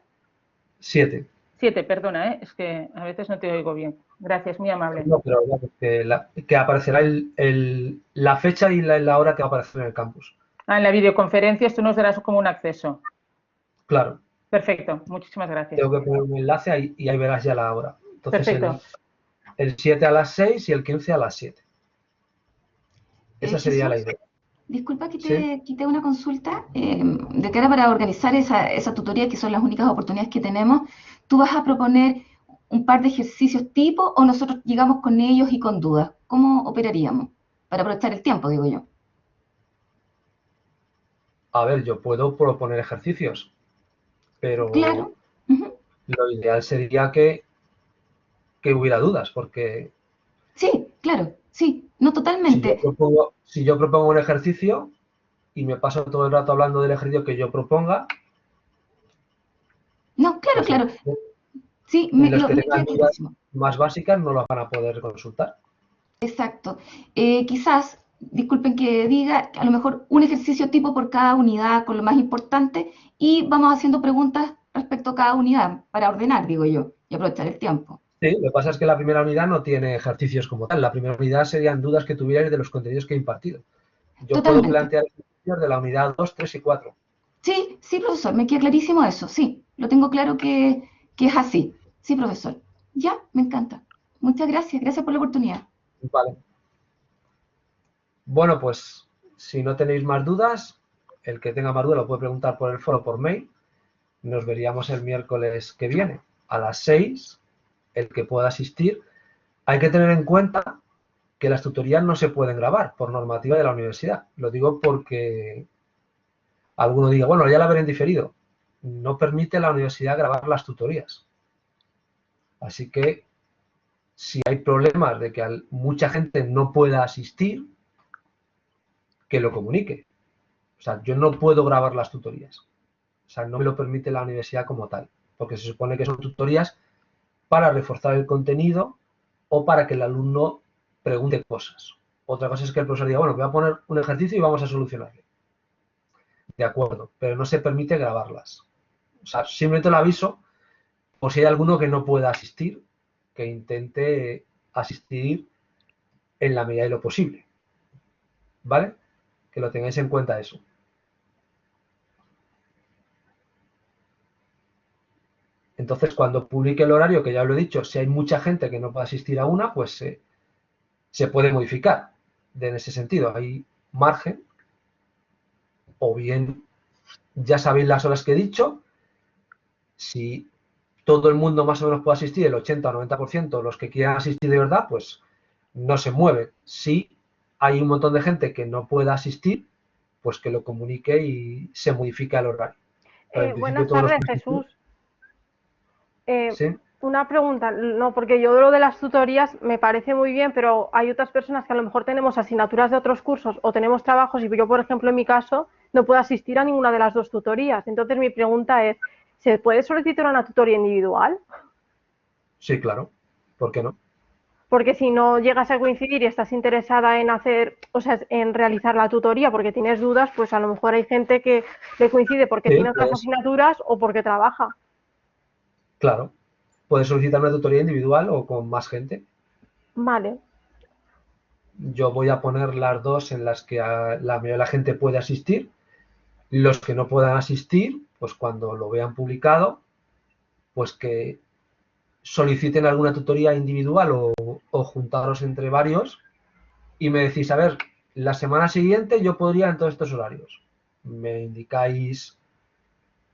7. 7, perdona, ¿eh? Es que a veces no te oigo bien. Gracias, muy amable. No, pero ya que aparecerá la fecha y la hora que va a aparecer en el campus. Ah, en la videoconferencia tú nos darás como un acceso. Claro, Perfecto, muchísimas gracias. tengo que poner un enlace ahí, y ahí verás ya la hora. Entonces Perfecto. el 7 a las 6 y el 15 a las 7. Esa sería la Jesús, idea. disculpa que ¿Sí? te haga una consulta. De cara para organizar esa tutoría, que son las únicas oportunidades que tenemos, ¿tú vas a proponer un par de ejercicios tipo o nosotros llegamos con ellos y con dudas? ¿Cómo operaríamos? Para aprovechar el tiempo, digo yo. A ver, yo puedo proponer ejercicios, pero Claro. Ujú. lo ideal sería que hubiera dudas, porque Sí, claro, sí, no totalmente. si yo propongo un ejercicio y me paso todo el rato hablando del ejercicio que yo proponga, No, claro, pues claro. Sí, en los que me tengan queda dudas clarísimo. más básicas no las van a poder consultar. Exacto. Quizás, disculpen que diga, a lo mejor un ejercicio tipo por cada unidad con lo más importante y vamos haciendo preguntas respecto a cada unidad para ordenar, digo yo, y aprovechar el tiempo. Sí, lo que pasa es que la primera unidad no tiene ejercicios como tal. La primera unidad serían dudas que tuvierais de los contenidos que he impartido. Yo puedo Totalmente. plantear ejercicios de la unidad 2, 3 y 4. Sí, sí, profesor, me queda clarísimo eso, sí, lo tengo claro que es así. Sí, profesor. Ya, me encanta. Muchas gracias, gracias por la oportunidad. Vale. Bueno, pues si no tenéis más dudas, el que tenga más dudas lo puede preguntar por el foro por mail. Nos veríamos el miércoles que viene a las 6, el que pueda asistir. Hay que tener en cuenta que las tutorías no se pueden grabar por normativa de la universidad. Lo digo porque alguno diga, bueno, ya la veré en diferido. No permite la universidad grabar las tutorías. Así que si hay problemas de que mucha gente no pueda asistir, que lo comunique. O sea, yo no puedo grabar las tutorías. O sea, no me lo permite la universidad como tal, porque se supone que son tutorías para reforzar el contenido o para que el alumno pregunte cosas. Otra cosa es que el profesor diga, bueno, voy a poner un ejercicio y vamos a solucionarlo. De acuerdo, pero no se permite grabarlas. O sea, simplemente lo aviso por si hay alguno que no pueda asistir, que intente asistir en la medida de lo posible. ¿Vale? Que lo tengáis en cuenta eso. Entonces, cuando publique el horario, que ya lo he dicho, si hay mucha gente que no puede asistir a una, pues se puede modificar en ese sentido. Hay margen, o bien ya sabéis las horas que he dicho. Si todo el mundo más o menos puede asistir, el 80 o 90%, los que quieran asistir de verdad, pues no se mueve. Si hay un montón de gente que no pueda asistir, pues que lo comunique y se modifica el horario. Pero en principio Buenas todos los tardes, que asisten, Jesús. Eh, sí, una pregunta, no, porque yo lo de las tutorías me parece muy bien, pero hay otras personas que a lo mejor tenemos asignaturas de otros cursos o tenemos trabajos y yo, por ejemplo, en mi caso, no puedo asistir a ninguna de las dos tutorías. Entonces, mi pregunta es, ¿se puede solicitar una tutoría individual? sí, claro. ¿Por qué no? Porque si no llegas a coincidir y estás interesada en hacer, o sea, en realizar la tutoría porque tienes dudas, pues a lo mejor hay gente que le coincide porque Sí, tiene otras pues, asignaturas o porque trabaja. claro. Puedes solicitar una tutoría individual o con más gente. Vale. Yo voy a poner las dos en las que la mayoría de la gente puede asistir. Los que no puedan asistir, pues cuando lo vean publicado, pues que soliciten alguna tutoría individual o juntaros entre varios y me decís, a ver, la semana siguiente yo podría en todos estos horarios. Me indicáis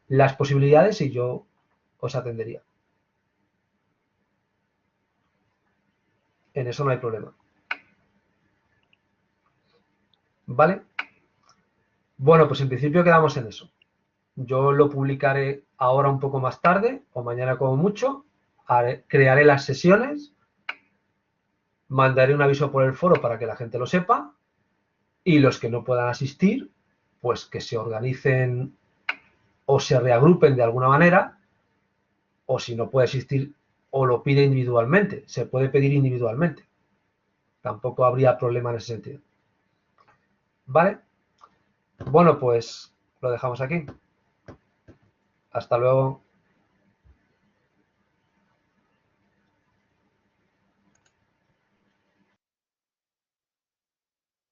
las posibilidades y yo os atendería. En eso no hay problema. ¿Vale? Bueno, pues en principio quedamos en eso. Yo lo publicaré ahora un poco más tarde o mañana como mucho. Crearé las sesiones, mandaré un aviso por el foro para que la gente lo sepa y los que no puedan asistir, pues que se organicen o se reagrupen de alguna manera, o si no puede asistir o lo pide individualmente. Se puede pedir individualmente. Tampoco habría problema en ese sentido. ¿Vale? Bueno, pues lo dejamos aquí. Hasta luego.